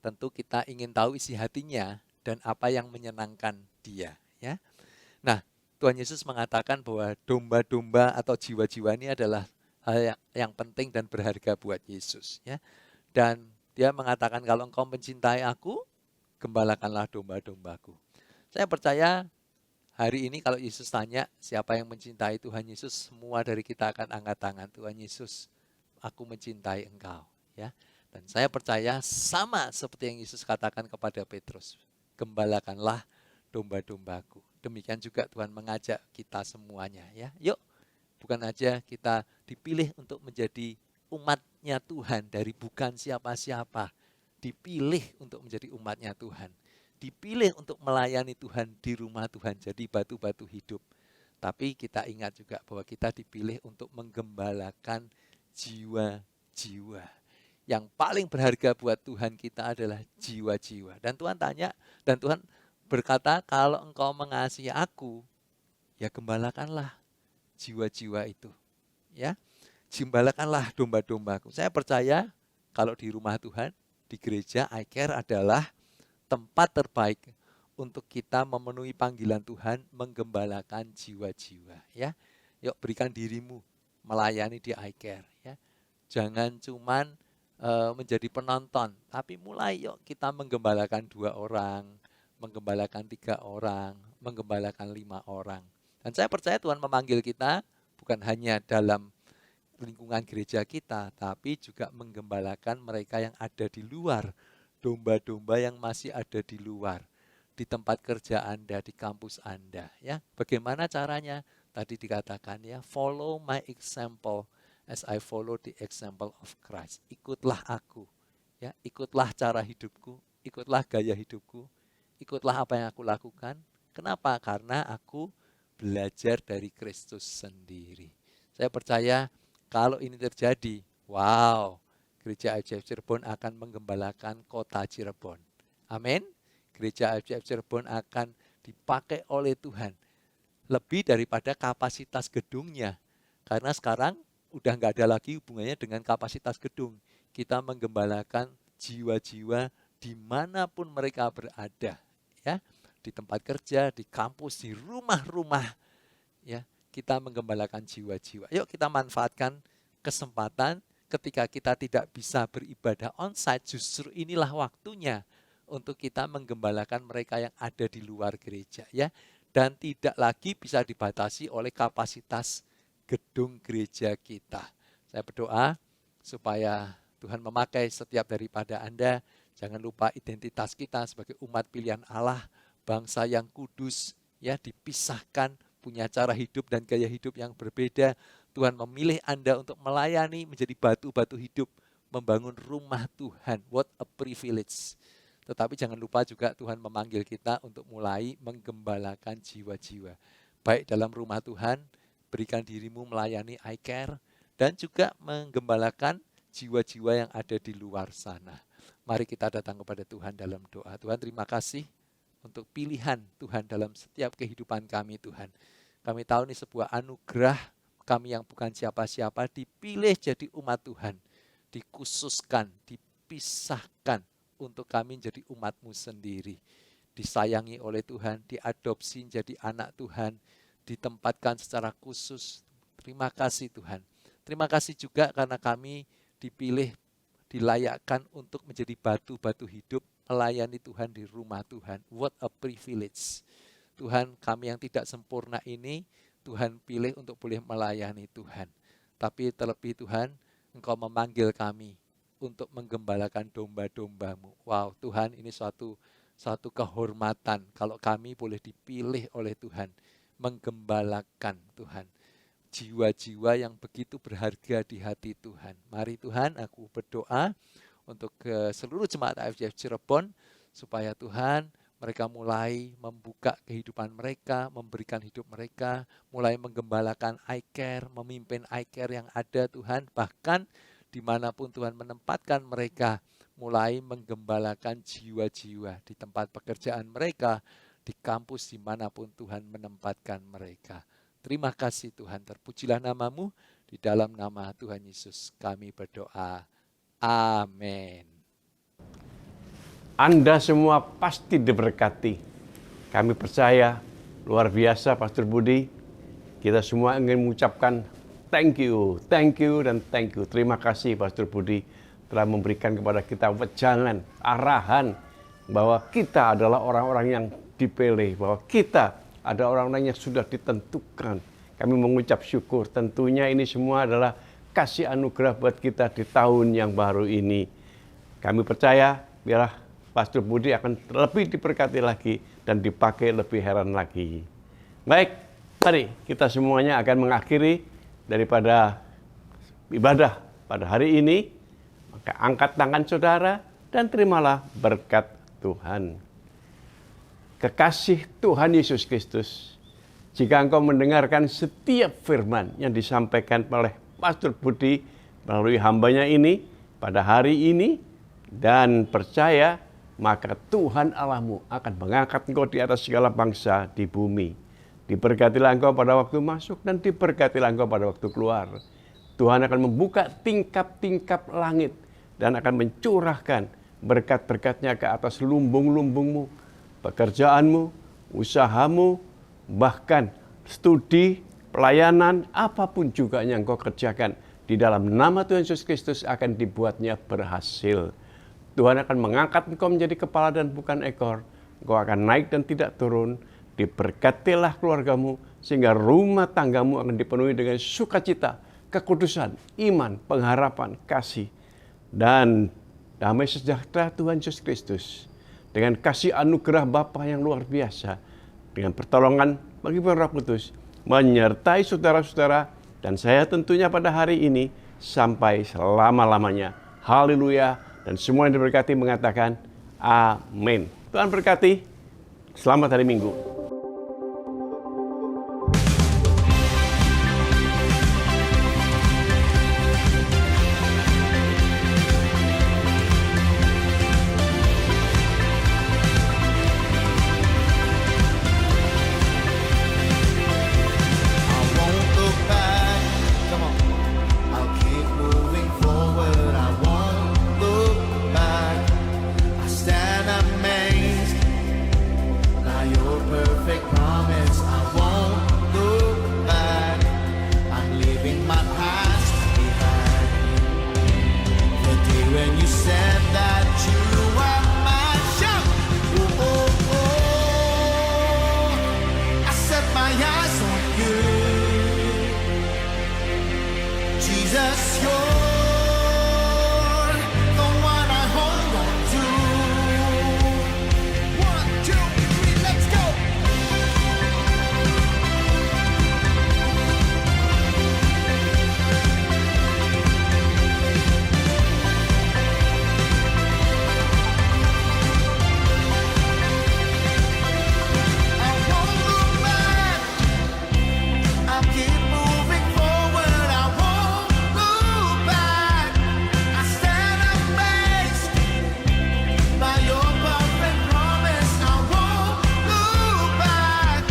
tentu kita ingin tahu isi hatinya dan apa yang menyenangkan dia. Ya. Nah, Tuhan Yesus mengatakan bahwa domba-domba atau jiwa-jiwa ini adalah hal yang penting dan berharga buat Yesus. Ya. Dan dia mengatakan kalau engkau mencintai aku, gembalakanlah domba-dombaku. Saya percaya hari ini kalau Yesus tanya siapa yang mencintai Tuhan Yesus, semua dari kita akan angkat tangan, Tuhan Yesus, aku mencintai engkau. Ya, dan saya percaya sama seperti yang Yesus katakan kepada Petrus, gembalakanlah domba-dombaku. Demikian juga Tuhan mengajak kita semuanya. Ya, yuk, bukan aja kita dipilih untuk menjadi umatnya Tuhan dari bukan siapa-siapa, dipilih untuk menjadi umatnya Tuhan, dipilih untuk melayani Tuhan di rumah Tuhan, jadi batu-batu hidup. Tapi kita ingat juga bahwa kita dipilih untuk menggembalakan jiwa-jiwa. Yang paling berharga buat Tuhan kita adalah jiwa-jiwa. Dan Tuhan tanya, dan Tuhan berkata, kalau engkau mengasihi aku, ya gembalakanlah jiwa-jiwa itu. Ya, gembalakanlah domba-dombaku. Saya percaya kalau di rumah Tuhan, di gereja, iCare adalah tempat terbaik untuk kita memenuhi panggilan Tuhan, menggembalakan jiwa-jiwa. Ya, yuk berikan dirimu melayani di iCare. Ya, jangan cuman menjadi penonton, tapi mulai yuk kita menggembalakan 2 orang, menggembalakan 3 orang, menggembalakan 5 orang. Dan saya percaya Tuhan memanggil kita bukan hanya dalam lingkungan gereja kita, tapi juga menggembalakan mereka yang ada di luar, domba-domba yang masih ada di luar, di tempat kerja Anda, di kampus Anda. Ya, bagaimana caranya? Tadi dikatakan ya, follow my example as I follow the example of Christ. Ikutlah aku, Ya, ikutlah cara hidupku, ikutlah gaya hidupku, ikutlah apa yang aku lakukan. Kenapa? Karena aku belajar dari Kristus sendiri. Saya percaya kalau ini terjadi, wow, Gereja IFJF Cirebon akan menggembalakan kota Cirebon. Amin. Gereja IFJF Cirebon akan dipakai oleh Tuhan lebih daripada kapasitas gedungnya. Karena sekarang udah nggak ada lagi hubungannya dengan kapasitas gedung. Kita menggembalakan jiwa-jiwa dimanapun mereka berada, ya, di tempat kerja, di kampus, di rumah-rumah, ya, kita menggembalakan jiwa-jiwa. Yuk kita manfaatkan kesempatan ketika kita tidak bisa beribadah onsite, justru inilah waktunya untuk kita menggembalakan mereka yang ada di luar gereja, ya, dan tidak lagi bisa dibatasi oleh kapasitas gedung gereja kita. Saya berdoa supaya Tuhan memakai setiap daripada Anda. Jangan lupa identitas kita sebagai umat pilihan Allah, bangsa yang kudus, ya, dipisahkan, punya cara hidup dan gaya hidup yang berbeda. Tuhan memilih Anda untuk melayani, menjadi batu-batu hidup, membangun rumah Tuhan. What a privilege. Tetapi jangan lupa juga Tuhan memanggil kita untuk mulai menggembalakan jiwa-jiwa. Baik dalam rumah Tuhan, berikan dirimu melayani iCare, dan juga menggembalakan jiwa-jiwa yang ada di luar sana. Mari kita datang kepada Tuhan dalam doa. Tuhan, terima kasih untuk pilihan Tuhan dalam setiap kehidupan kami, Tuhan. Kami tahu ini sebuah anugerah, kami yang bukan siapa-siapa dipilih jadi umat Tuhan, dikhususkan, dipisahkan untuk kami jadi umat-Mu sendiri. Disayangi oleh Tuhan, diadopsi jadi anak Tuhan, ditempatkan secara khusus. Terima kasih Tuhan. Terima kasih juga karena kami dipilih, dilayakkan untuk menjadi batu-batu hidup, melayani Tuhan di rumah Tuhan. What a privilege. Tuhan, kami yang tidak sempurna ini, Tuhan pilih untuk boleh melayani Tuhan. Tapi terlebih Tuhan, Engkau memanggil kami untuk menggembalakan domba-domba-Mu. Wow, Tuhan, ini suatu kehormatan kalau kami boleh dipilih oleh Tuhan, menggembalakan Tuhan jiwa-jiwa yang begitu berharga di hati Tuhan. Mari Tuhan, aku berdoa untuk seluruh jemaat IFJF Cirebon, supaya Tuhan, mereka mulai membuka kehidupan mereka, memberikan hidup mereka, mulai menggembalakan iCare, memimpin iCare yang ada Tuhan, bahkan dimanapun Tuhan menempatkan mereka, mulai menggembalakan jiwa-jiwa di tempat pekerjaan mereka, di kampus dimanapun Tuhan menempatkan mereka. Terima kasih Tuhan, terpujilah nama-Mu, di dalam nama Tuhan Yesus kami berdoa. Amin. Anda semua pasti diberkati. Kami percaya, luar biasa Pastor Budi. Kita semua ingin mengucapkan thank you, dan thank you. Terima kasih Pastor Budi telah memberikan kepada kita wejangan, arahan, bahwa kita adalah orang-orang yang dipilih, bahwa kita ada orang-orang yang sudah ditentukan. Kami mengucap syukur. Tentunya ini semua adalah kasih anugerah buat kita di tahun yang baru ini. Kami percaya biarlah Pastor Budi akan lebih diberkati lagi dan dipakai lebih heran lagi. Baik, mari kita semuanya akan mengakhiri daripada ibadah pada hari ini. Maka angkat tangan saudara dan terimalah berkat Tuhan. Kekasih Tuhan Yesus Kristus, jika engkau mendengarkan setiap firman yang disampaikan oleh Pastor Budi melalui hambanya ini pada hari ini, dan percaya, maka Tuhan Allahmu akan mengangkat engkau di atas segala bangsa di bumi. Diberkatilah engkau pada waktu masuk dan diberkatilah engkau pada waktu keluar. Tuhan akan membuka tingkap-tingkap langit dan akan mencurahkan berkat-berkatnya ke atas lumbung-lumbungmu, pekerjaanmu, usahamu, bahkan studi, pelayanan, apapun juga yang kau kerjakan di dalam nama Tuhan Yesus Kristus akan dibuatnya berhasil. Tuhan akan mengangkat engkau menjadi kepala dan bukan ekor. Engkau akan naik dan tidak turun. Diberkatilah keluargamu sehingga rumah tanggamu akan dipenuhi dengan sukacita, kekudusan, iman, pengharapan, kasih, dan damai sejahtera Tuhan Yesus Kristus. Dengan kasih anugerah Bapa yang luar biasa, dengan pertolongan bagi Roh Kudus, menyertai saudara-saudara dan saya tentunya pada hari ini sampai selama-lamanya. Haleluya, Dan semua yang diberkati mengatakan amin. Tuhan berkati. Selamat hari Minggu. I won't look back. Come on. I'll keep moving forward. I won't look back. I stand amazed by your perfect promise. I won't look back. I'm leaving my past behind. The day when you said that you were my shout. Oh, oh, oh. I set my eyes on you. Jesus, you're the one I hold on to. 1, 2, 3, let's go. I won't look back. I'll keep moving forward. I won't look back. I stand amazed by your perfect promise. I won't look back.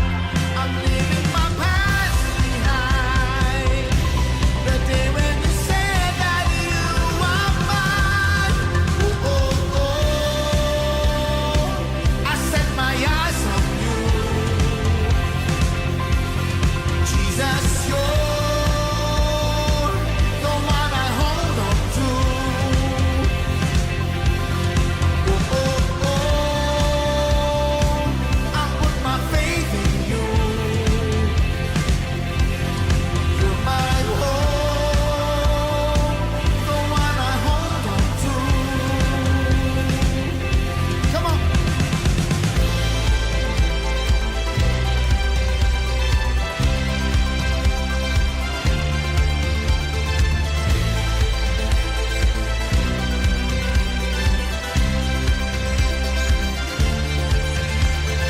I'm leaving my past behind. The day when you said that you are mine. Oh, oh, oh. I set my eyes on you. Jesus, you're the one I hold on to. Oh, oh, oh, I put my faith in you. You're my hope, the one I hold on to. Come on.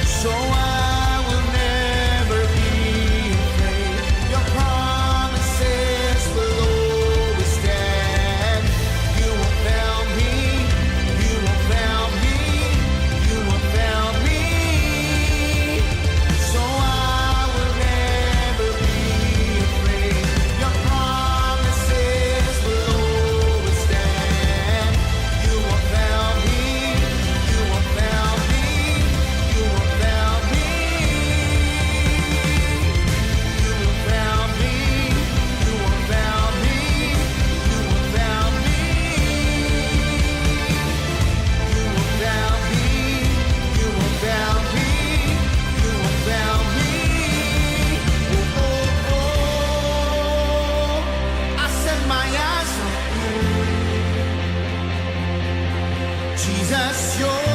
So I will never be afraid. Your promises will always stand. You won't fail me. You won't fail me. You won't fail me. So I will never be afraid. Your promises will always stand. You won't fail me. You won't fail me. You won't fail me. You won't fail me. You won't fail me. You won't fail me. You won't fail me. You won't fail me. You won't fail me. Oh, oh, oh. I set my eyes on you. Jesus, you're